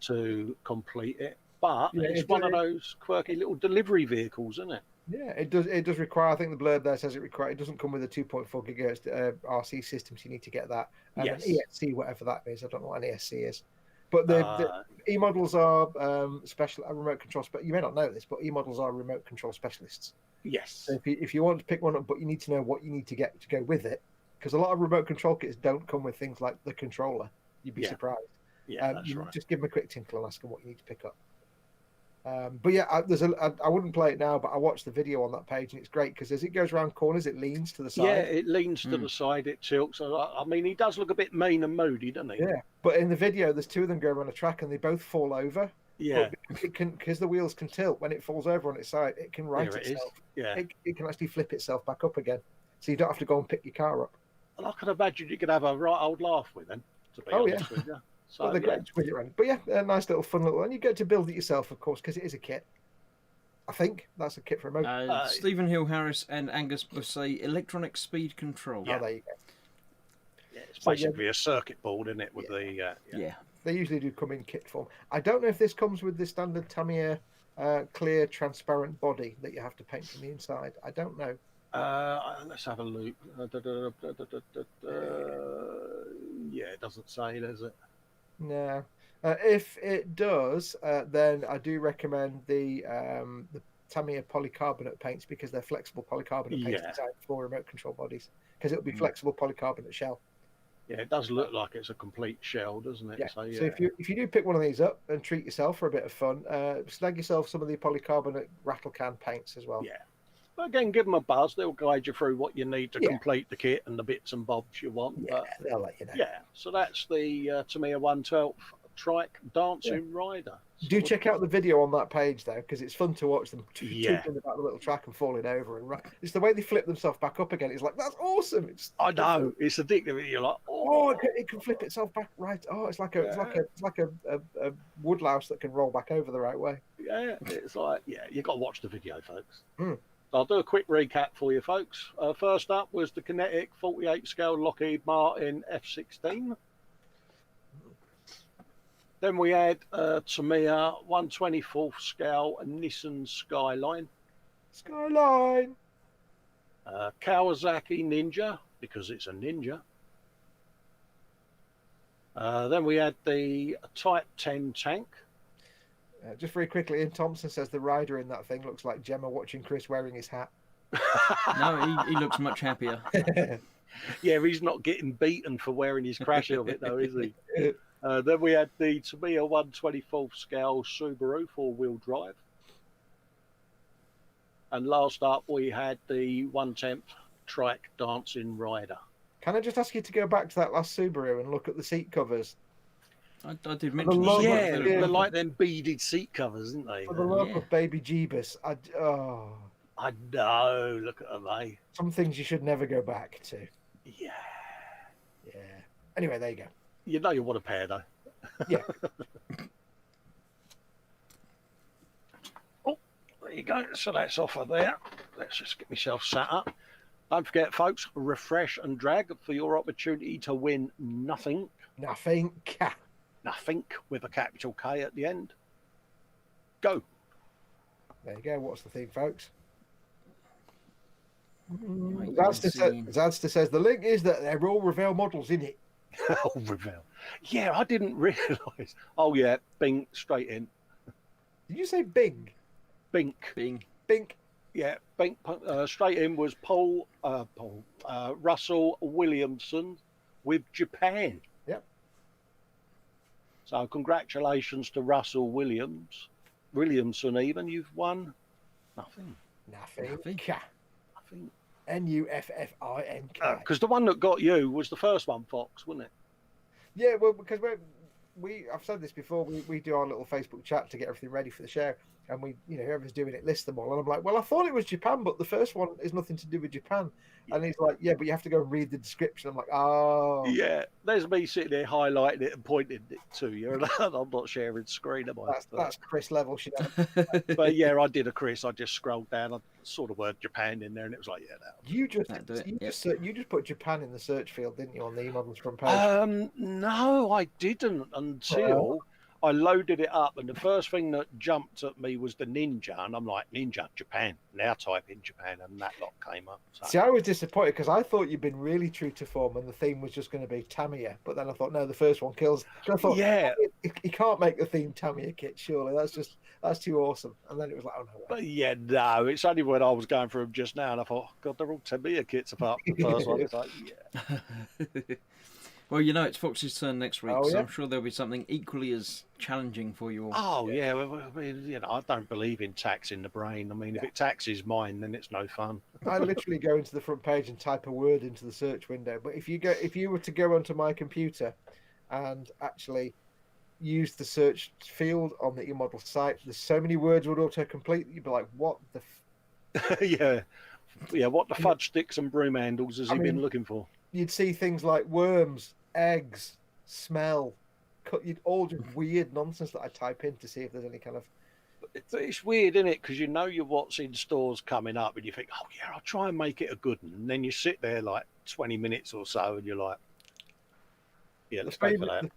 to complete it. But it's one of those quirky little delivery vehicles, isn't it? Yeah, it does require. I think the blurb there says it doesn't come with a 2.4 gigahertz RC system, so you need to get that. And an ESC, whatever that is. I don't know what an ESC is. But the eModels are special remote control. You may not know this, but eModels are remote control specialists. Yes. So if you want to pick one up, but you need to know what you need to get to go with it, because a lot of remote control kits don't come with things like the controller. You'd be surprised. Yeah, that's right. Just give them a quick tinkle and ask them what you need to pick up. But yeah, I wouldn't play it now, but I watched the video on that page, and it's great because as it goes around corners, it leans to the side. Yeah, it leans to the side, it tilts. I mean, he does look a bit mean and moody, doesn't he? Yeah, but in the video, there's two of them going around a track, and they both fall over. Yeah, but it can, because the wheels can tilt when it falls over on its side. It can right itself. Yeah, it can actually flip itself back up again, so you don't have to go and pick your car up. And I can imagine you could have a right old laugh with them. To be honest with you. So, they're great to around. But yeah, a nice little fun little, and you get to build it yourself, of course, because it is a kit. I think that's a kit for a motor. Stephen Hill Harris and Angus will say electronic speed control. Oh, there you go. Yeah, it's basically a circuit board, isn't it? With Yeah. They usually do come in kit form. I don't know if this comes with the standard Tamiya clear, transparent body that you have to paint from the inside. I don't know. Let's have a look. Yeah, it doesn't say, does it? No. If it does, then I do recommend the Tamiya polycarbonate paints because they're flexible polycarbonate paints designed for remote control bodies because it'll be flexible polycarbonate shell. Yeah, it does look like it's a complete shell, doesn't it? Yeah. So if you do pick one of these up and treat yourself for a bit of fun, snag yourself some of the polycarbonate rattle can paints as well. Yeah. But again, give them a buzz. They'll guide you through what you need to complete the kit and the bits and bobs you want. Yeah, they'll let you know. Yeah, so that's the Tamiya 112 trike dancing rider. Do check out the video on that page though, because it's fun to watch them tootling about the little track and falling over, and it's the way they flip themselves back up again. It's like that's awesome. I know it's addictive. You're like, it can flip itself back right. Oh, it's like a woodlouse that can roll back over the right way. Yeah, it's like you got to watch the video, folks. Mm. I'll do a quick recap for you, folks. First up was the Kinetic 48 scale Lockheed Martin F-16. Then we had Tamiya 124th scale Nissan Skyline. Kawasaki Ninja, because it's a Ninja. Then we had the Type 10 tank. Just very quickly, Ian Thompson says the rider in that thing looks like Gemma watching Chris wearing his hat. No, he looks much happier. Yeah, he's not getting beaten for wearing his crash helmet, though, is he? Then we had the Tamiya 124th scale Subaru 4-wheel drive. And last up, we had the 1/10th trike dancing rider. Can I just ask you to go back to that last Subaru and look at the seat covers? I did mention they're like them beaded seat covers, isn't they? For the love of baby Jeebus, I know. Look at them, eh? Some things you should never go back to. Yeah. Anyway, there you go. You know you want a pair, though. Yeah. Oh, there you go. So that's off of there. Let's just get myself sat up. Don't forget, folks, refresh and drag for your opportunity to win nothing. Nothing With a capital K at the end. Go. There you go. What's the theme, folks? Zadster says the link is that they're all Revell models in it. Oh, Revell. Yeah, I didn't realise. Oh, yeah, Bing, straight in. Did you say Bing? Bing. Yeah, Bing, straight in was Russell Williamson with Japan. Yep. So congratulations to Russell Williamson even. You've won nothing. Nuffink. Because the one that got you was the first one, Foxx, wasn't it? Yeah, well, because I've said this before, we do our little Facebook chat to get everything ready for the show, and whoever's doing it lists them all, and I'm like, well, I thought it was Japan, but the first one is nothing to do with Japan. And he's like, yeah, but you have to go and read the description. I'm like, oh. Yeah, there's me sitting there highlighting it and pointing it to you, and I'm not sharing screen, am I? That's Chris level shit. But yeah, I did a Chris. I just scrolled down. I saw the word Japan in there, and it was like, yeah, that. You just put Japan in the search field, didn't you, on the eModels front page? No, I didn't until I loaded it up, and the first thing that jumped at me was the Ninja, and I'm like, Ninja, Japan. Now type in Japan, and that lot came up. So. See, I was disappointed because I thought you'd been really true to form, and the theme was just going to be Tamiya. But then I thought, no, the first one kills. I thought, you can't make the theme Tamiya kit, surely. That's too awesome. And then it was like, oh no. But yeah, no, it's only when I was going through them just now, and I thought, God, they're all Tamiya kits apart from the first one. It's like, yeah. Well, it's Fox's turn next week, so I'm sure there'll be something equally as challenging for you all. Oh, yeah. Well, I mean, I don't believe in taxing the brain. I mean, if it taxes mine, then it's no fun. I literally go into the front page and type a word into the search window. But if you were to go onto my computer and actually use the search field on the eModels site, there's so many words would auto-complete that you'd be like, what the... Yeah, what the fudge sticks and broom handles has he been looking for? You'd see things like worms, eggs, smell, all just weird nonsense that I type in to see if there's any kind of It's weird, isn't it? Because you know what's in stores coming up, and you think, oh yeah, I'll try and make it a good one. And then you sit there like 20 minutes or so, and you're like, yeah, let's go for that.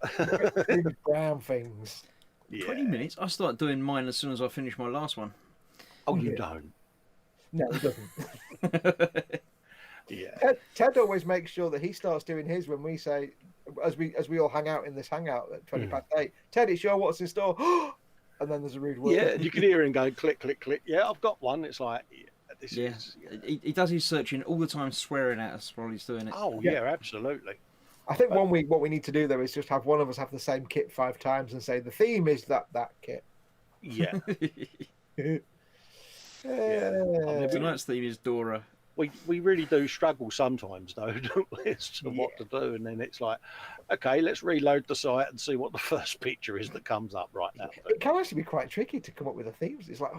The brown things. Yeah. 20 minutes? I start doing mine as soon as I finish my last one. Oh, you don't? No, he doesn't. Yeah. Ted always makes sure that he starts doing his when we say, as we all hang out in this hangout at 20 past 8, Ted, it's your what's in store. And then there's a rude word. Yeah, and you can hear him going click, click, click. Yeah, I've got one. It's like, this is. Yeah. He does his searching all the time, swearing at us while he's doing it. Oh, yeah, absolutely. I think one week what we need to do though is just have one of us have the same kit 5 times and say the theme is that kit. Yeah. Tonight's theme is Dora. We really do struggle sometimes though, don't we, as to what to do, and then it's like, okay, let's reload the site and see what the first picture is that comes up right now. It can actually be quite tricky to come up with a theme. It's like,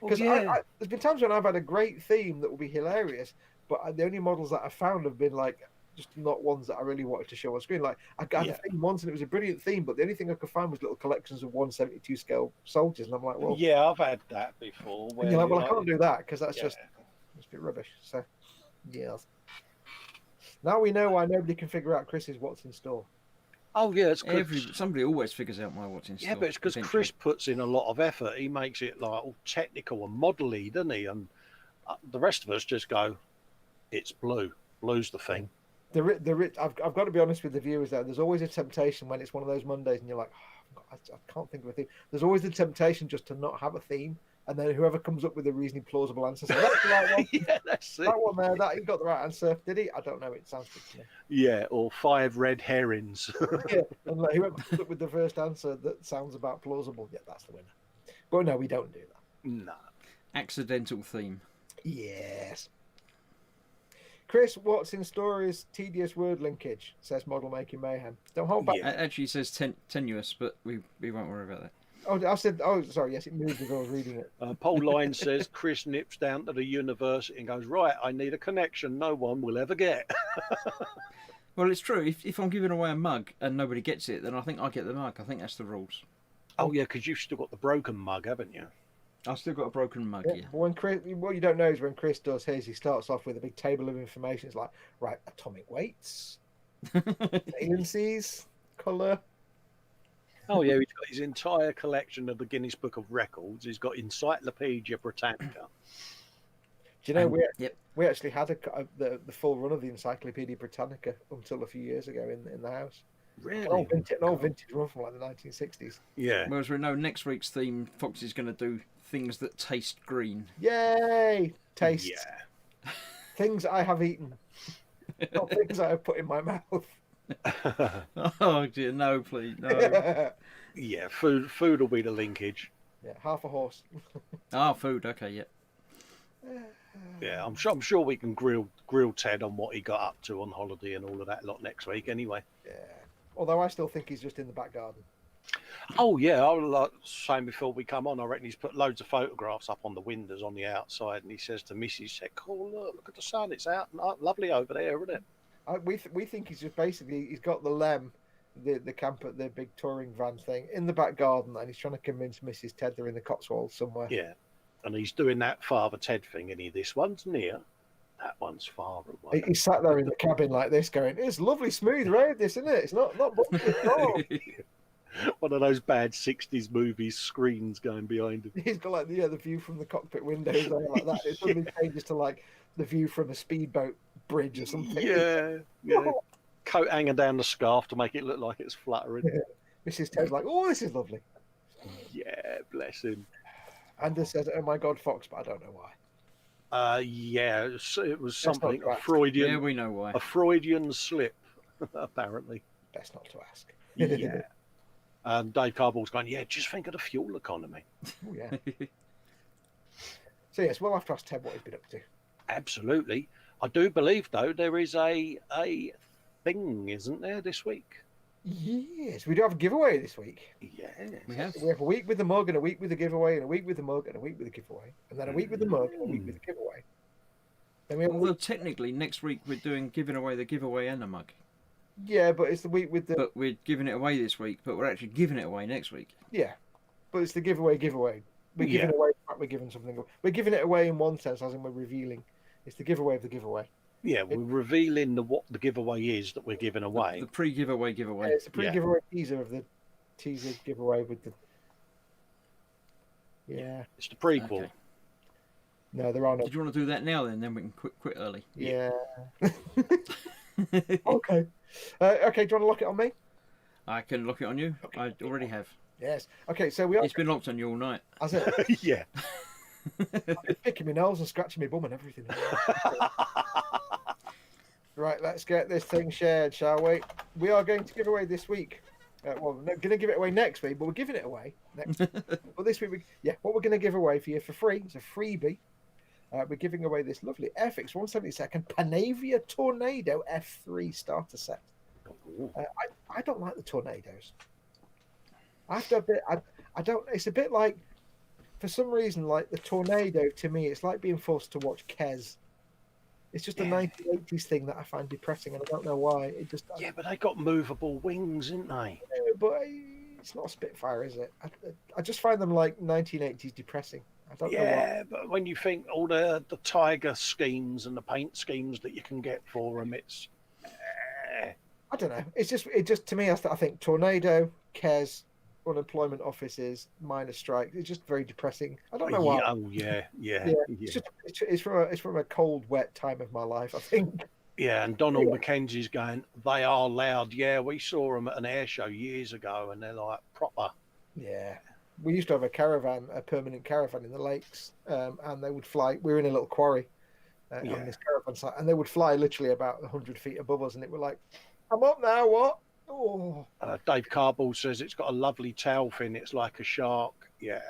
because there's been times when I've had a great theme that will be hilarious, but the only models that I've found have been like just not ones that I really wanted to show on screen. Like I got a theme once and it was a brilliant theme, but the only thing I could find was little collections of 1/72 scale soldiers, and I'm like, well, yeah, I've had that before. Where you're like, well, I can't do that because that's just it's a bit rubbish. So yeah. Now we know why nobody can figure out Chris's what's in store. Oh yeah, it's somebody always figures out my what's in store. Yeah, but it's because Chris puts in a lot of effort. He makes it like all technical and model-y, doesn't he? And the rest of us just go, it's blue. Blue's the thing. I've got to be honest with the viewers though. There's always a temptation when it's one of those Mondays and you're like, I can't think of a theme. There's always the temptation just to not have a theme, and then whoever comes up with a reasonably plausible answer, so that's the right one. Yeah, that's it. That one there, that he got the right answer. Did he? I don't know. It sounds good to me. Yeah, or 5 red herrings. Yeah, and like, whoever comes up with the first answer that sounds about plausible, yeah, that's the winner. But no, we don't do that. No. Accidental theme. Yes. Chris, what's in store is tedious word linkage, says Model Making Mayhem. Don't hold back. It actually says tenuous, but we won't worry about that. Oh, I said, sorry, yes, it moved as I was reading it. Paul Line says, Chris nips down to the university and goes, right, I need a connection no one will ever get. Well, it's true. If I'm giving away a mug and nobody gets it, then I think I get the mug. I think that's the rules. Oh, yeah, because you've still got the broken mug, haven't you? I've still got a broken mug, yeah. But when Chris, what you don't know is when Chris does his, he starts off with a big table of information. It's like, right, atomic weights, valencies, colour. Oh, yeah, he's got his entire collection of the Guinness Book of Records. He's got Encyclopedia Britannica. Do you know, we actually had the full run of the Encyclopedia Britannica until a few years ago in the house. Really? An old vintage run from like the 1960s. Yeah. Whereas we know next week's theme, Foxx is going to do things that taste green. Yay! Taste. Yeah. Things I have eaten. Not things I have put in my mouth. Oh dear, no, please, no. Yeah, food will be the linkage. Yeah, half a horse. Food, okay, yeah. Yeah, I'm sure we can grill Ted on what he got up to on holiday and all of that lot next week anyway. Yeah. Although I still think he's just in the back garden. Oh yeah, I was saying before we come on, I reckon he's put loads of photographs up on the windows on the outside, and he says to Mrs. "Cool, look at the sun, it's out, lovely over there, isn't it?" We think he's just basically he's got the Lem, the camper, the big touring van thing in the back garden, and he's trying to convince Mrs. Ted they're in the Cotswolds somewhere. Yeah, and he's doing that Father Ted thing, and this one's near, that one's far away. He sat there in the cabin like this, going, "It's lovely smooth road, this, isn't it? It's not bumpy at all." One of those bad 60s movies screens going behind him. He's got like the view from the cockpit windows there like that. It suddenly changes to like the view from a speedboat bridge or something. Yeah. Coat hanging down the scarf to make it look like it's fluttering. Yeah. Mrs. Ted's like, "Oh, this is lovely." Yeah, bless him. Anders says, "Oh my God, Foxx," but I don't know why. Yeah, it was something a Freudian. Yeah, we know why. A Freudian slip, apparently. Best not to ask. Yeah. And Dave Carball's going, yeah, just think of the fuel economy. Oh, yeah. So, yes, we'll have to ask Ted what he's been up to. Absolutely. I do believe, though, there is a thing, isn't there, this week? Yes, we do have a giveaway this week. Yeah. We have a week with the mug and a week with the giveaway and a week with the mug and a week with the giveaway. And then a week with the mug and a week with the giveaway. Then we have Although technically next week we're giving away the giveaway and the mug. Yeah, but it's the week with the... But we're giving it away this week, but we're actually giving it away next week. Yeah. but it's the giveaway. We're giving away. We're giving something. We're giving it away in one sense, as in we're revealing. It's the giveaway of the giveaway. Yeah, we're revealing what the giveaway is that we're giving away. The pre-giveaway giveaway. Yeah, it's the pre-giveaway teaser of the teaser giveaway with the. Yeah. It's the prequel. Okay. No, there are no. Did you want to do that now then? Then we can quit early. Yeah. Okay. Okay. Do you want to lock it on me? I can lock it on you. Okay. I already have. Yes. Okay. So we are. It's been locked on you all night. Has it? Yeah. Picking my nose and scratching my bum and everything. Right. Let's get this thing shared, shall we? We are going to give away this week. Well, we're going to give it away next week, but we're giving it away next. But this week, what we're going to give away for you for free. It's a freebie. We're giving away this lovely FX 172nd Panavia Tornado F3 starter set. I don't like the tornadoes. I have to admit, I don't. It's a bit like, for some reason, like the tornado to me, it's like being forced to watch Kes. It's just a 1980s thing that I find depressing, and I don't know why. It just but they got movable wings, didn't they? But it's not a Spitfire, is it? I just find them like 1980s depressing. I don't know why. Yeah, but when you think all the tiger schemes and the paint schemes that you can get for them, it's. I don't know. It just to me, I think tornado, Kes, unemployment offices, miners' strike. It's just very depressing. I don't know why. Oh yeah. It's from a cold, wet time of my life, I think. Yeah, and Donald Mackenzie's going, they are loud. Yeah, we saw them at an air show years ago, and they're like proper. Yeah. We used to have a permanent caravan in the lakes, and they would fly. We were in a little quarry on this caravan site, and they would fly literally about 100 feet above us, and it was like, I'm up now, what? Oh. Dave Carball says it's got a lovely tail fin. It's like a shark. Yeah.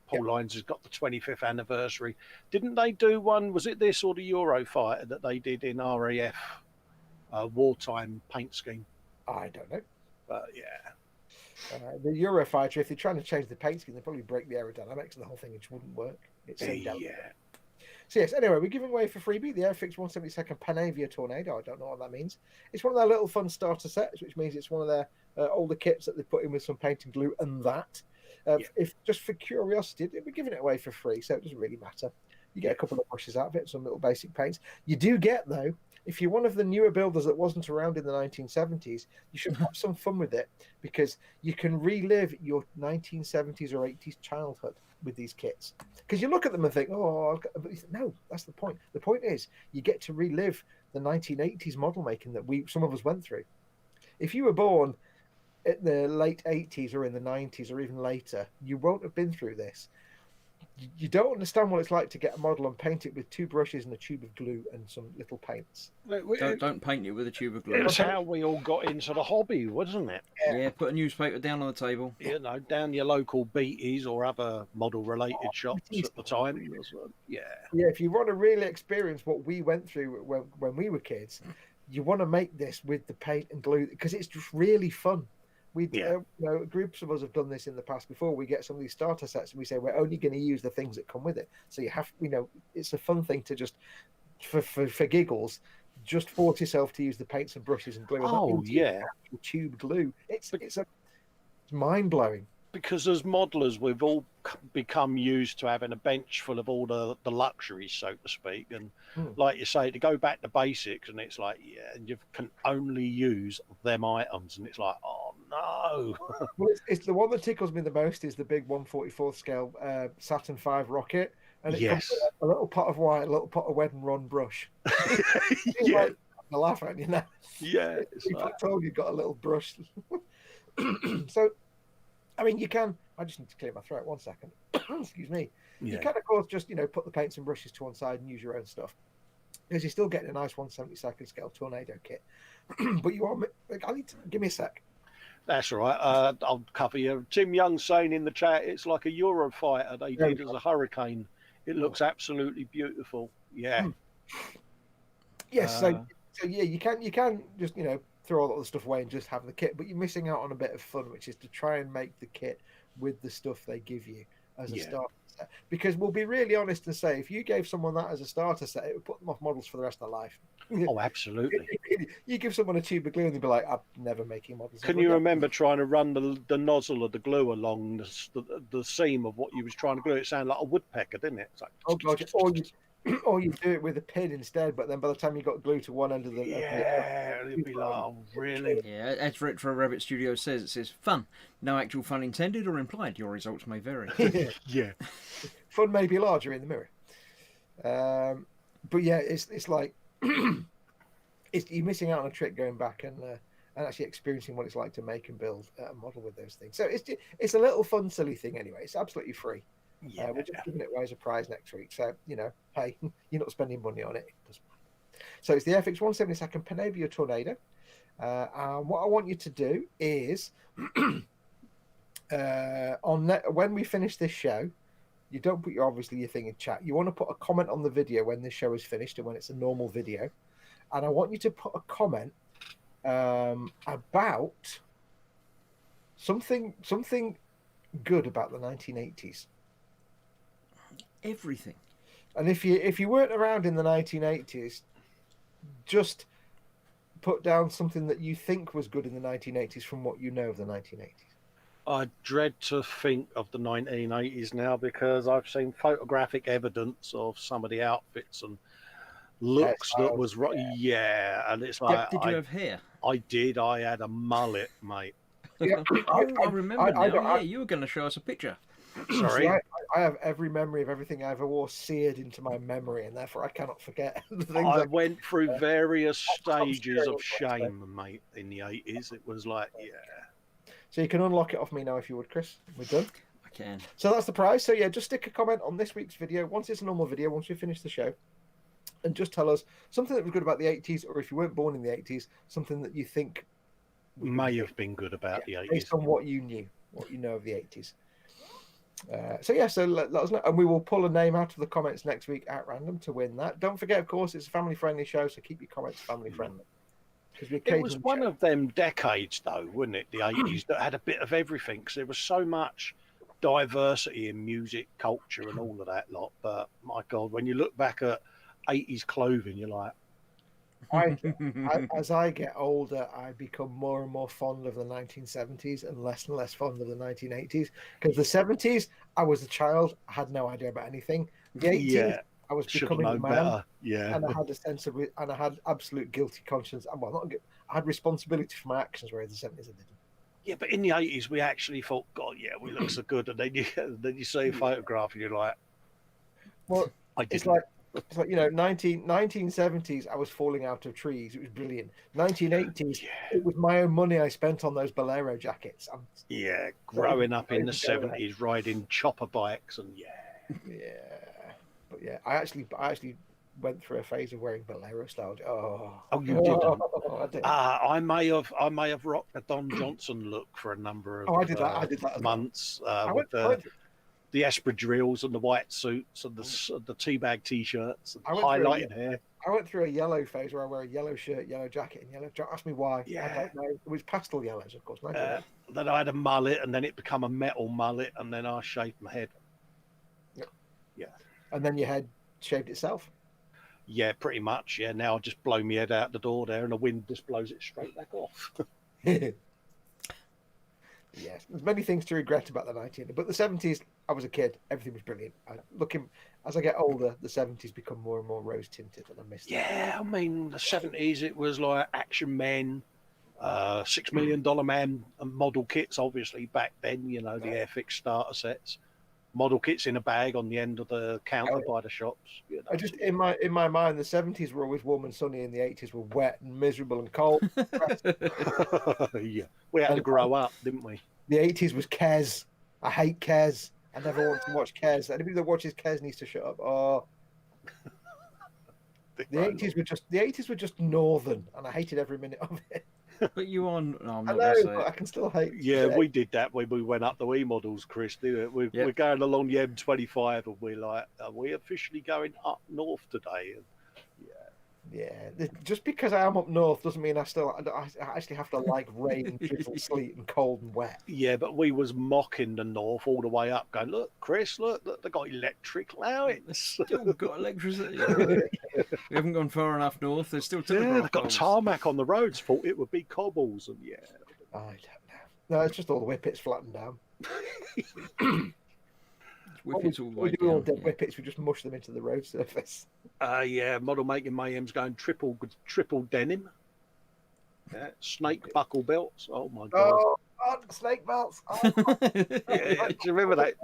Paul Lyons has got the 25th anniversary. Didn't they do one? Was it this or the Eurofighter that they did in RAF wartime paint scheme? I don't know. But yeah. The Eurofighter, if they're trying to change the paint scheme, they probably break the aerodynamics and the whole thing, which wouldn't work. It's so delicate. So yes, anyway, we're giving away for freebie the Airfix 172nd Panavia Tornado. I don't know what that means. It's one of their little fun starter sets, which means it's one of their older kits that they put in with some paint and glue and that. If just for curiosity, we're giving it away for free, so it doesn't really matter. You get a couple of brushes out of it, some little basic paints. You do get, though, if you're one of the newer builders that wasn't around in the 1970s, you should have some fun with it, because you can relive your 1970s or 80s childhood with these kits. Because you look at them and think, oh, no, that's the point. The point is you get to relive the 1980s model making that some of us went through. If you were born in the late 80s or in the 90s or even later, you won't have been through this. You don't understand what it's like to get a model and paint it with 2 brushes and a tube of glue and some little paints. Don't paint it with a tube of glue. It's how we all got into the hobby, wasn't it? Yeah, put a newspaper down on the table. You know, down your local Beatties or other model-related shops at the time. Yeah, if you want to really experience what we went through when we were kids, you want to make this with the paint and glue, because it's just really fun. Groups of us have done this in the past before. We get some of these starter sets and we say we're only going to use the things that come with it. So you have, it's a fun thing to just, for giggles, just force yourself to use the paints and brushes and glue. Tube glue. It's mind blowing. Because as modelers, we've all become used to having a bench full of all the luxuries, so to speak. And like you say, to go back to basics, and it's like, and you can only use them items, and it's like, oh no. Well, it's the one that tickles me the most is the big 1/44 scale Saturn V rocket, and it comes with a little pot of white, a little pot of wet and run brush. I laugh at you now. Yeah, I told you got a little brush. So. I mean, you can. I just need to clear my throat. 1 second. Excuse me. Yeah. You can, of course, just put the paints and brushes to one side and use your own stuff, because you're still getting a nice 1/72nd scale tornado kit. But you are. I need to give me a sec. That's all right. I'll cover you. Tim Young saying in the chat, it's like a Eurofighter they did as a Hurricane. It looks absolutely beautiful. Yeah. Yes. So you can just throw all the stuff away and just have the kit, but you're missing out on a bit of fun, which is to try and make the kit with the stuff they give you as a start set. Because we'll be really honest and say, if you gave someone that as a starter set, it would put them off models for the rest of their life. Oh, absolutely. You give someone a tube of glue and they'll be like, I'm never making models. Can you remember trying to run the nozzle of the glue along the seam of what you was trying to glue? It sounded like a woodpecker, didn't it? It's like, oh god, or you do it with a pin instead, but then by the time you got glue to one end of the it'd be like, oh, really? Yeah, as Retro Rabbit Studio says, it says fun. No actual fun intended or implied. Your results may vary. Yeah. Fun may be larger in the mirror. But yeah, it's like you're missing out on a trick going back and actually experiencing what it's like to make and build a model with those things. So it's a little fun, silly thing anyway. It's absolutely free. Yeah. We're just giving it away as a prize next week. So, hey, you're not spending money on it. So it's the FX 172nd Panavia Tornado. What I want you to do is, when we finish this show, you don't put your thing in chat. You want to put a comment on the video when this show is finished and when it's a normal video. And I want you to put a comment about something good about the 1980s. Everything. And if you weren't around in the 1980s, just put down something that you think was good in the 1980s from what you know of the 1980s. I dread to think of the 1980s now because I've seen photographic evidence of some of the outfits and looks that was right. Yeah, and it's like, did you have hair? I did. I had a mullet, mate. Yeah, I remember now. You were going to show us a picture. Sorry. See, I have every memory of everything I ever wore seared into my memory, and therefore I cannot forget the things. I went through various stages of shame, mate, in the 80s. It was like, yeah. So you can unlock it off me now if you would, Chris. We're done. I can. So that's the prize. So yeah, just stick a comment on this week's video. Once it's a normal video, once we finish the show, and just tell us something that was good about the 80s, or if you weren't born in the 80s, something that you think may have been good about the 80s. Based on what you knew, what you know of the 80s. So let us know, and we will pull a name out of the comments next week at random to win that. Don't forget, of course, it's a family-friendly show, so keep your comments family-friendly. It was one of them decades, though, wasn't it? The 80s that had a bit of everything, because there was so much diversity in music, culture, and all of that lot. But my God, when you look back at 80s clothing, you're like, as I get older, I become more and more fond of the 1970s and less fond of the 1980s. Because the 70s, I was a child, I had no idea about anything. The 80s, I was becoming a man, better. Yeah, and I had a sense of, and I had absolute guilty conscience. Well, I had responsibility for my actions, whereas the 70s I didn't. Yeah, but in the 80s, we actually thought, God, yeah, we look so good, and then you see a photograph, and you're like, well, I didn't. It's like 1970s, I was falling out of trees. It was brilliant. 1980s, it was my own money I spent on those bolero jackets. Growing up in the 70s, riding chopper bikes, and but yeah, I actually went through a phase of wearing bolero style. Oh, you didn't? I did. I may have rocked a Don Johnson look for a number of I did that months with the espadrilles and the white suits and the teabag t-shirts and highlighted hair. I went through a yellow phase where I wear a yellow shirt, yellow jacket, and yellow jacket. Ask me why. Yeah. I don't know. It was pastel yellows, of course. Then I had a mullet, and then it became a metal mullet, and then I shaved my head. Yeah. And then your head shaved itself. Yeah, pretty much. Yeah, now I just blow my head out the door there, and the wind just blows it straight back off. Yes, there's many things to regret about the 1980s, but the 70s, I was a kid. Everything was brilliant. As I get older, the 70s become more and more rose tinted, and I miss them. Yeah, I mean, the 70s, it was like Action Men, $6 Million Man, and model kits. Obviously, back then, the Airfix starter sets, model kits in a bag on the end of the counter by the shops. I just in my mind, the 70s were always warm and sunny, and the 80s were wet and miserable and cold. Yeah, we had to grow up, didn't we? The 80s was Kes. I hate Kes. I never want to watch Kes. Anybody that watches Kes needs to shut up. Oh, the 80s were just northern, and I hated every minute of it. But you on? No, I'm I not know, gonna say but it. I can still hate. Yeah, we did that when we went up the eModels, Chris. Didn't we? We're going along the M25, and we're like, "Are we officially going up north today?" And Just because I am up north doesn't mean I actually have to like rain, drizzle, sleet, and cold and wet. Yeah, but we was mocking the north all the way up, going, look, Chris, look, they got electric lights. Still got electricity. We haven't gone far enough north. There's still Yeah, telegraph they've got poles. tarmac on the roads. Thought it would be cobbles, and yeah. I don't know. No, it's just all the whippets flattened down. Whippets all the way we do all down. dead whippets. We just mush them into the road surface. Yeah, model making mayhem's going triple denim. Yeah, snake buckle belts. Oh my god. Oh, God, snake belts. Oh, Yeah, do you remember that?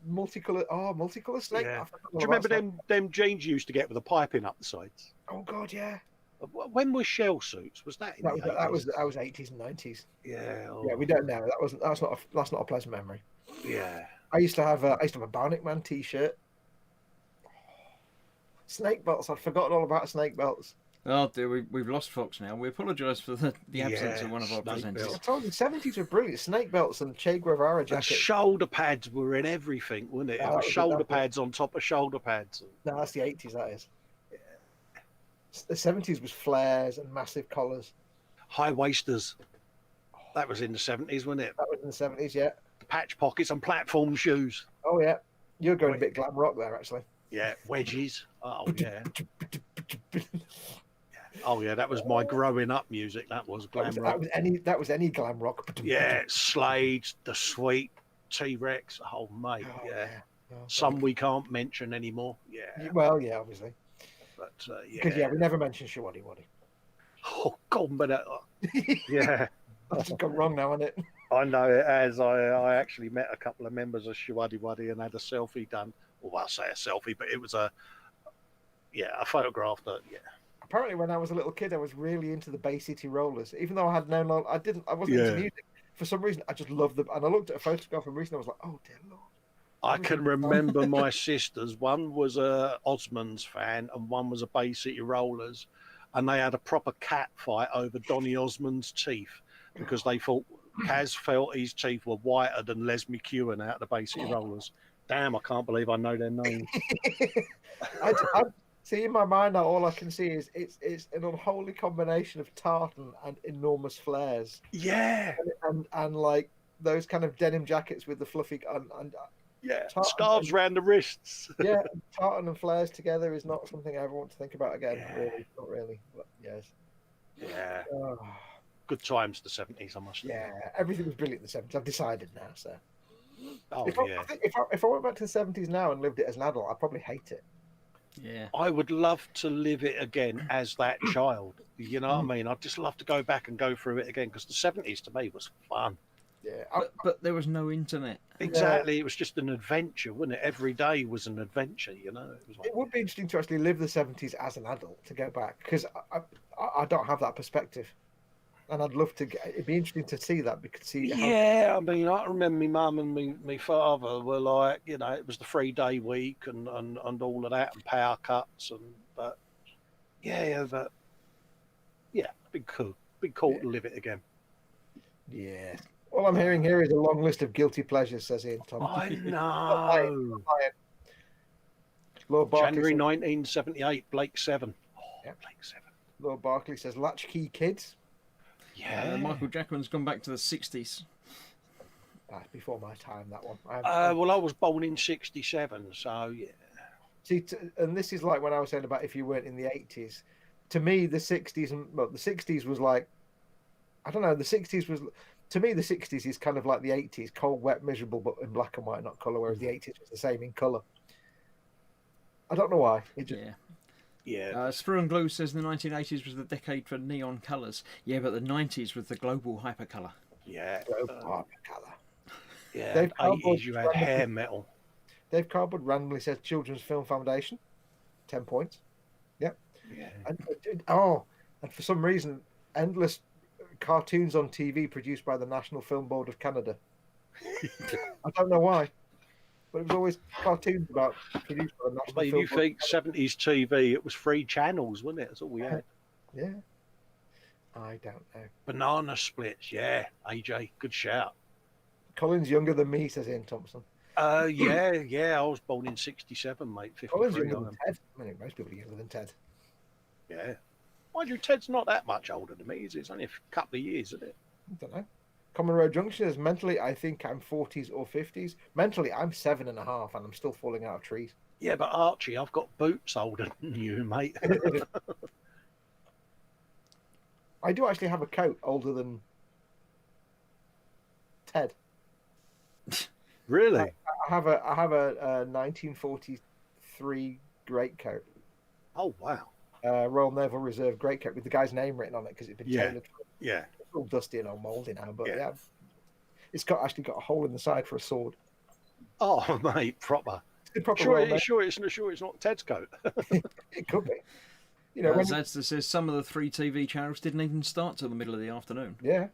Multicolour snake. Yeah. I forgot Do all you remember about them jeans you used to get with the piping up the sides? snake. Oh God, yeah. When was shell suits? Was that in the 80s? That was 80s and 90s. Yeah. Yeah, we don't know. That's not a pleasant memory. Yeah. I used to have a Bionic Man T-shirt. Snake belts. I'd forgotten all about snake belts. Oh dear, we've lost Foxx now. We apologise for the absence of one of our presenters. I told you, the 70s were brilliant. Snake belts and Che Guevara And jackets. shoulder pads were in everything, weren't it? Yeah, It that was was shoulder it, that was- pads on top of shoulder pads. No, that's the 80s, that is. The 70s was flares and massive collars. High waisters. That was in the 70s, wasn't it? That was in the 70s, yeah. Patch pockets and platform shoes. Oh, yeah. You're going a bit glam rock there, actually. Yeah, wedges. Oh, yeah. Oh, yeah, that was my growing up music. That was glam rock. That was any glam rock. Yeah, Slade, The Sweet, T-Rex. Oh, mate, Oh, yeah. Oh, Some we can't mention anymore. Yeah, Well, yeah, obviously. but Because, yeah. we never mentioned Shawadi Waddy. Oh, God, but yeah. That's just gone wrong now, hasn't it? I know it has. I actually met a couple of members of Shawadi Waddy and had a selfie done. Well, I'll say a selfie, but it was a photograph that, yeah. Apparently, when I was a little kid, I was really into the Bay City Rollers. Even though I had I wasn't into music. For some reason, I just loved them. And I looked at a photograph and recently I was like, oh, dear Lord. I can remember my sisters. One was a Osmonds fan and one was a Bay City Rollers. And they had a proper cat fight over Donny Osmond's teeth because they thought Kaz felt his teeth were whiter than Les McEwen out of the Bay City Rollers. Damn, I can't believe I know their names. I see, in my mind now, all I can see is it's an unholy combination of tartan and enormous flares. Yeah. And like those kind of denim jackets with the fluffy and Yeah, tartan scarves round the wrists. yeah, tartan and flares together is not something I ever want to think about again. Yeah. Really, not really. But yes. Yeah, Oh, good times, the 70s, I must yeah, everything was brilliant in the 70s. I've decided now, so. Oh, I think if I went back to the 70s now and lived it as an adult, I'd probably hate it. Yeah. I would love to live it again as that child. You know what I mean? I'd just love to go back and go through it again because the 70s to me was fun. Yeah, But there was no internet. Exactly. It was just an adventure, wasn't it? Every day was an adventure, you know? It was like, it would be interesting to actually live the 70s as an adult, to go back, because I don't have that perspective. And I'd love to it'd be interesting to see that, because yeah, I mean, I remember my mum and my father were like, you know, it was the 3-day week and all of that and power cuts but big cool to live it again. Yeah. All I'm hearing here is a long list of guilty pleasures, says Ian Tom. I know. Lord Barkley January says, 1978, Blake 7. Oh, Yeah. Blake 7. Lord Barkley says Latchkey Kids. Yeah. Michael Jackman's gone back to the 60s. That's before my time, that one. Well, I was born in 67, so yeah. See, and this is like when I was saying about if you weren't in the 80s. To me, the 60s the 60s was like, I don't know, the 60s was, to me, the 60s is kind of like the 80s, cold, wet, miserable, but in black and white, not colour, whereas the 80s was the same in colour. I don't know why. It just, Yeah. Sprue and Glue says the 1980s was the decade for neon colours. Yeah, but the 90s was the global hypercolour. Yeah. colour. Yeah. Dave 80s, you had Cardboard- hair metal. Dave Cardboard randomly says Children's Film Foundation, 10 points. Yep. Yeah. And for some reason, endless cartoons on TV produced by the National Film Board of Canada. I don't know why, but it was always cartoons about produced by the National But Film you Board. think 70s TV, it was 3 channels, wasn't it? That's all we had. Yeah. I don't know. Banana splits, yeah. AJ, good shout. Colin's younger than me, says Ian Thompson. Yeah. I was born in '67, mate. Colin's 53. younger than Ted. I mean, most people are younger than Ted. Yeah. Mind you, Ted's not that much older than me, is it? It's only a couple of years, isn't it? I don't know. Common Road Junction is mentally, I think I'm 40s or 50s. Mentally, I'm 7.5 and I'm still falling out of trees. Yeah, but Archie, I've got boots older than you, mate. I do actually have a coat older than Ted. Really? I have a 1943 greatcoat. Oh, wow. Royal Naval Reserve greatcoat with the guy's name written on it because it's been tailored. Yeah. It's all dusty and all mouldy now, but yeah. It's actually got a hole in the side for a sword. Oh, mate, proper. Sure, it's not Ted's coat. It could be. You know, as says, some of the 3 TV channels didn't even start till the middle of the afternoon. Yeah.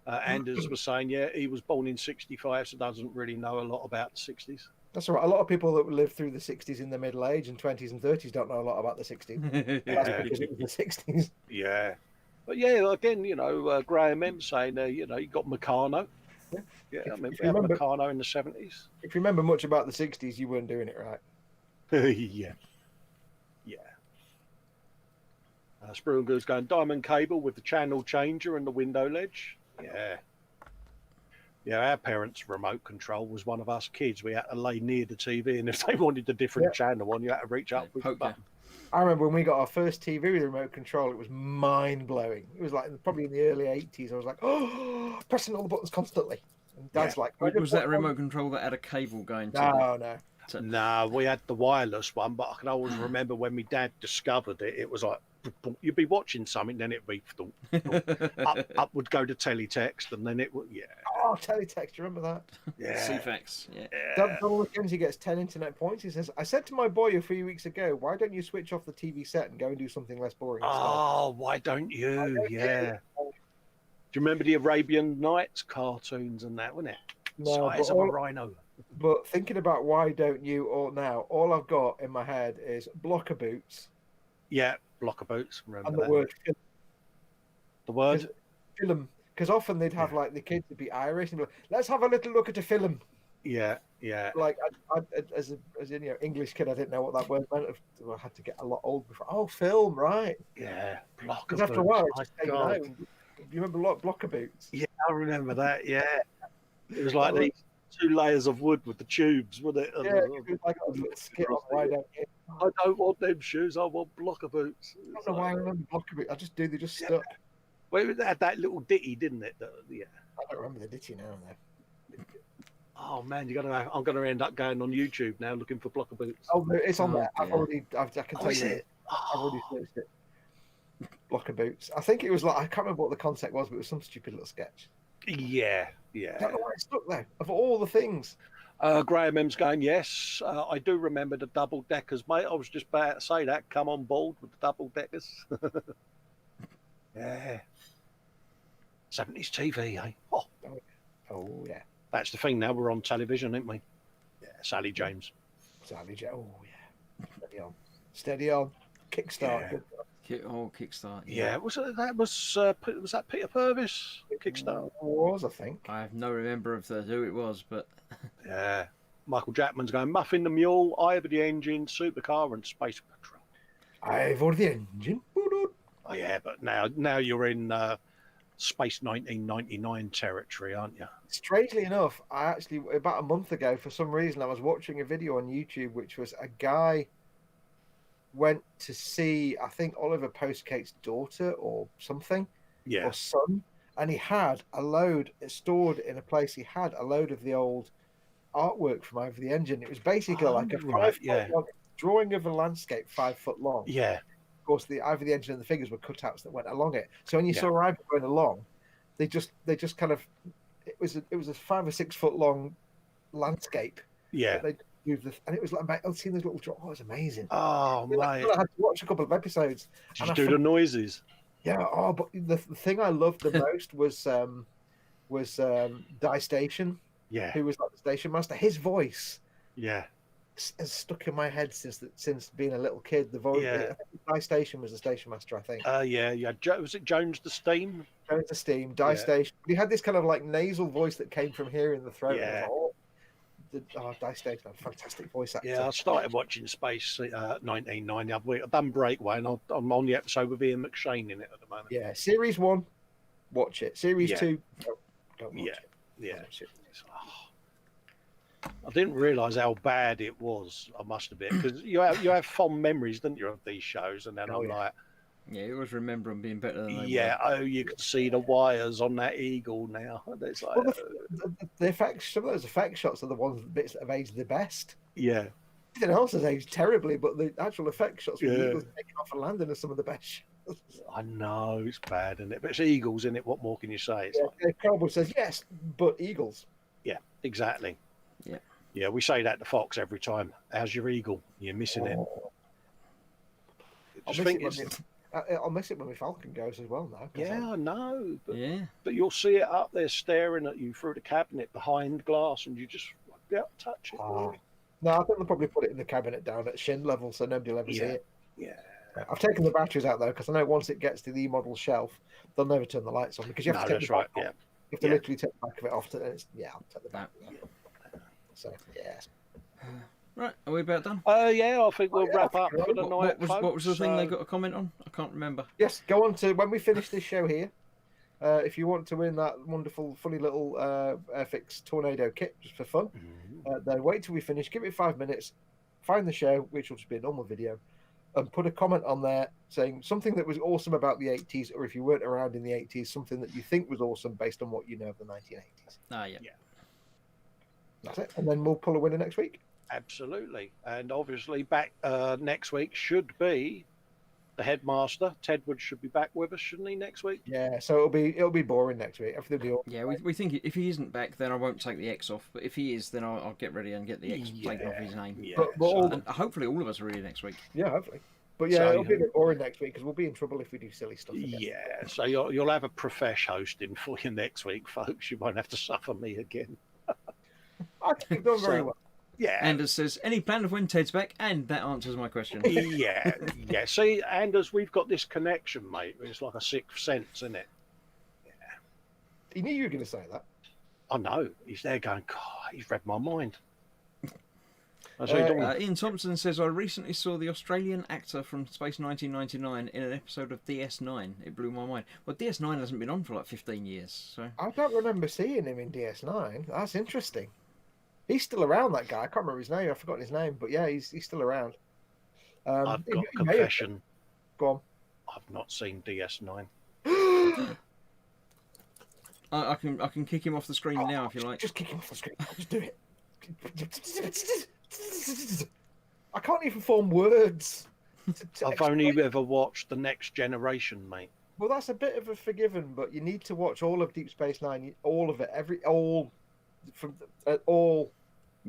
Anders was saying, he was born in '65, so doesn't really know a lot about the '60s. That's all right. A lot of people that lived through the 60s in the middle age and 20s and 30s don't know a lot about the 60s. That's because it was the 60s. Yeah. But yeah, again, Graham M saying, you got Meccano. Yeah, I mean, we had Meccano in the '70s. If you remember much about the 60s, you weren't doing it right. Yeah. Spruanger's going diamond cable with the channel changer and the window ledge. Yeah, our parents' remote control was one of us kids. We had to lay near the TV, and if they wanted a different channel on, you had to reach up with the button. I remember when we got our first TV with a remote control, it was mind-blowing. It was like probably in the early 80s. I was like, oh, pressing all the buttons constantly. And Dad's like... Was that a remote control that had a cable going to No. No, we had the wireless one, but I can always remember when my dad discovered it, it was like, you'd be watching something, then it'd be up would go to teletext, and then it would, Oh, teletext, remember that? Yeah. CFAX, Donald McKenzie gets 10 internet points. He says, I said to my boy a few weeks ago, why don't you switch off the TV set and go and do something less boring? Oh, why don't you? Yeah. Do you remember the Arabian Nights cartoons and that, wasn't it? No, Size of a rhino. But thinking about why don't you all I've got in my head is blocker boots. Yeah, blocker boots. Remember and the word film. The word? Film. Because often they'd have like the kids would be Irish and be like, let's have a little look at a film. Yeah. Like I, as an English kid, I didn't know what that word meant. I had to get a lot old before. Oh, film, right? Yeah, blocker boots. Because after a while, I just do you remember blocker boots? Yeah, I remember that. Yeah, it was like these 2 layers of wood with the tubes, wasn't it? Yeah, it was like a little skit on why don't you? I don't want them shoes. I want blocker boots. I don't know why I remember blocker boots. They just stuck. Well, it had that little ditty, didn't it? I don't remember the ditty now. Though. Oh man, I'm gonna end up going on YouTube now looking for blocker boots. Oh, it's on there. I can tell you. It? I've already searched it. Blocker boots. I think it was like I can't remember what the concept was, but it was some stupid little sketch. Yeah. I don't know why it stuck there. Of all the things. Graham M's going, yes, I do remember the double deckers, mate. I was just about to say that. Come on board with the double deckers. Yeah. 70s TV, eh? Oh, yeah. That's the thing now. We're on television, aren't we? Yeah, Sally James. Oh, yeah. Steady on. Kickstart. Yeah. Kickstart. Yeah, was that Peter Purvis? Kickstart was, I think. I have no remember of who it was, but yeah, Michael Jackman's going Muffin the Mule, Eye of the Engine, Supercar, and Space Patrol. Eye of the Engine. Oh yeah, but now you're in Space 1999 territory, aren't you? Strangely enough, I actually about a month ago, for some reason, I was watching a video on YouTube, which was a guy went to see, I think, Oliver Postgate's daughter or something, or son, and he had a load stored in a place. He had a load of the old artwork from Over the Engine. It was basically like a 5 foot long drawing of a landscape, 5 foot long. Yeah. Of course, the Over the Engine and the figures were cutouts that went along it. So when you saw Ivor going along, they just kind of it was a 5 or 6 foot long landscape. Yeah. And it was like I'd seen those little drawings. Oh, it was amazing. Oh, mate. I had to watch a couple of episodes. Did you do the noises? Yeah. Oh, but the thing I loved the most was Die Station. Yeah. Who was like the station master? His voice. Yeah. Has stuck in my head since being a little kid. The voice. Die Station was the station master, I think. Yeah. Was it Jones the Steam? Going to Steam, Die Station. He had this kind of like nasal voice that came from here in the throat. Yeah. Die Station had a fantastic voice actor. Yeah, I started watching Space 1990 the other week. I've done Breakaway, and I'm on the episode with Ian McShane in it at the moment. Yeah, Series 1, watch it. Series 2, don't watch it. Yeah. I didn't realise how bad it was, I must admit, because you have fond memories, don't you, of these shows, and then I'm like... Yeah, you always remember them being better than they were. You can see the wires on that eagle now. It's like, the effects, some of those effect shots are the bits that have aged the best. Yeah. Everything else has aged terribly, but the actual effect shots with eagles taking off and landing are some of the best shots. I know, it's bad, isn't it? But it's eagles, isn't it? What more can you say? It's like... Cowboy says, yes, but eagles. Yeah, exactly. Yeah. Yeah, we say that to Foxx every time. How's your eagle? You're missing it. I'll miss it when my Falcon goes as well now. Yeah, I know. But you'll see it up there staring at you through the cabinet behind glass, and you just won't be able to touch it. No, I think they'll probably put it in the cabinet down at shin level so nobody will ever see it. Yeah. I've taken the batteries out though because I know once it gets to the eModels shelf, they'll never turn the lights on because you have to take the back off. You have to literally take the back of it off. I'll take the back. So Right, are we about done? Yeah, I think we'll wrap up for the night. What was the thing they got a comment on? I can't remember. Yes, go on to when we finish this show here. If you want to win that wonderful, funny little Airfix Tornado kit just for fun, then wait till we finish. Give it 5 minutes. Find the show, which will just be a normal video, and put a comment on there saying something that was awesome about the 80s, or if you weren't around in the 80s, something that you think was awesome based on what you know of the 1980s. Yeah. That's it, and then we'll pull a winner next week. Absolutely, and obviously back next week should be the headmaster. Ted Wood should be back with us, shouldn't he, next week? Yeah, so it'll be boring next week. Everything will be all we think if he isn't back, then I won't take the X off. But if he is, then I'll get ready and get the X taken off his name. Yeah, and hopefully all of us are ready next week. Yeah, hopefully. But yeah, it'll be a bit boring next week because we'll be in trouble if we do silly stuff again. Yeah, so you'll have a profesh hosting for you next week, folks. You won't have to suffer me again. I think we've done very well. Yeah. Anders says, any plan of when Ted's back? And that answers my question. Yeah. See, Anders, we've got this connection, mate. It's like a sixth sense, isn't it? Yeah. He knew you were going to say that. I know. He's there going, God, he's read my mind. Ian Thompson says, I recently saw the Australian actor from Space 1999 in an episode of DS9. It blew my mind. Well, DS9 hasn't been on for like 15 years. So I don't remember seeing him in DS9. That's interesting. He's still around, that guy. I can't remember his name. I've forgotten his name. But yeah, he's still around. I've got a confession. Go on. I've not seen DS9. I can kick him off the screen now if you like. Just kick him off the screen. Just do it. I can't even form words. I've only ever watched The Next Generation, mate. Well, that's a bit of a forgiven, but you need to watch all of Deep Space Nine, all of it, all.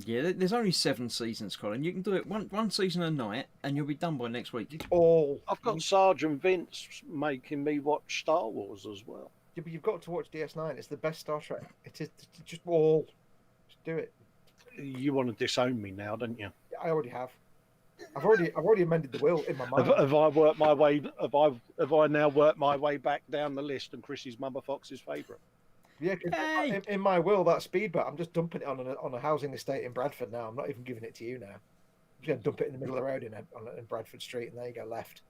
Yeah, there's only 7 seasons, Colin. You can do it one season a night, and you'll be done by next week. I've got Sergeant Vince making me watch Star Wars as well. Yeah, but you've got to watch DS9. It's the best Star Trek. It is just all. Just do it. You want to disown me now, don't you? I already have. I've already amended the will in my mind. Have I worked my way? Have I now worked my way back down the list? And Chrissy's Mother Fox's favourite. Yeah, in my will, that speedboat, I'm just dumping it on a housing estate in Bradford now. I'm not even giving it to you now. I'm just going to dump it in the middle of the road in Bradford Street, and there you go, left.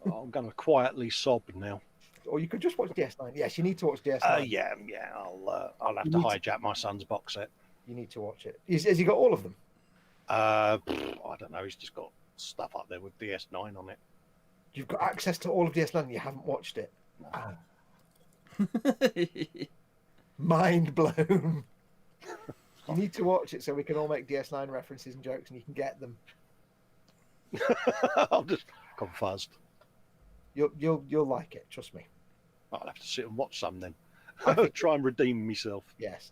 I'm going to quietly sob now. Or you could just watch DS9. Yes, you need to watch DS9. Yeah. I'll have to hijack my son's box set. You need to watch it. Has he got all of them? I don't know. He's just got stuff up there with DS9 on it. You've got access to all of DS9 and you haven't watched it. Mind blown. You need to watch it so we can all make DS9 references and jokes and you can get them. I'll just confused. You'll like it, trust me. I'll have to sit and watch some then. Try and redeem myself. Yes.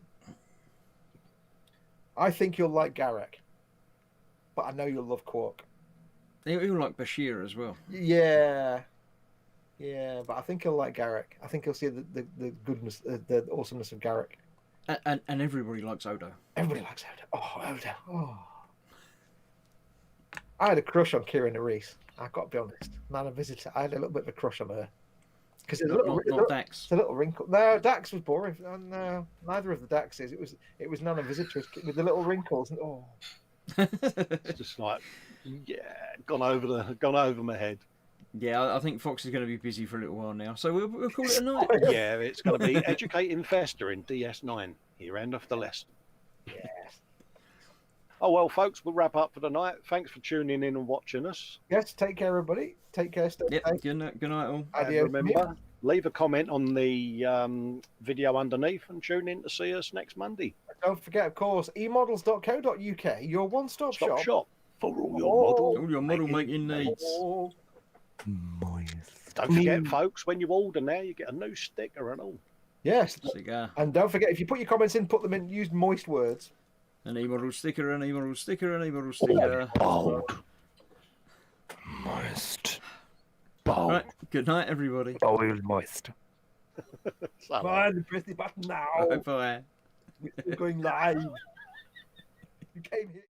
I think you'll like Garak, but I know you'll love Quark. You'll like Bashir as well. Yeah, but I think he'll like Garak. I think he'll see the goodness, the awesomeness of Garak. And everybody likes Odo. Everybody likes Odo. Oh, Odo. Oh. I had a crush on Kira Nerys. I've got to be honest. Man, I had a little bit of a crush on her. Because not Dax. It's a little wrinkle. No, Dax was boring. No, neither of the Daxes. It was Nana Visitress with the little wrinkles. And, oh, it's just like, yeah, gone over my head. Yeah, I think Foxx is going to be busy for a little while now, so we'll call it a night. Yeah, it's going to be Educating Fester in DS9 here, end of the lesson. yes. Oh, well, folks, we'll wrap up for the night. Thanks for tuning in and watching us. Yes, take care, everybody. Take care. Stay Yep, safe. good night all. And remember, leave a comment on the video underneath and tune in to see us next Monday. Don't forget, of course, eModels.co.uk, your one-stop shop for all your model making needs. Moist. Don't forget, folks, when you order now, you get a new sticker and all. Yes. Cigar. And don't forget, if you put your comments in, put them in, use moist words. An eModel sticker, an eModel sticker, an eModel sticker. Bold. Moist. Bold. Right, good night, everybody. Boiled moist. So, Press the button now. Bye-bye. We're going live. You came here.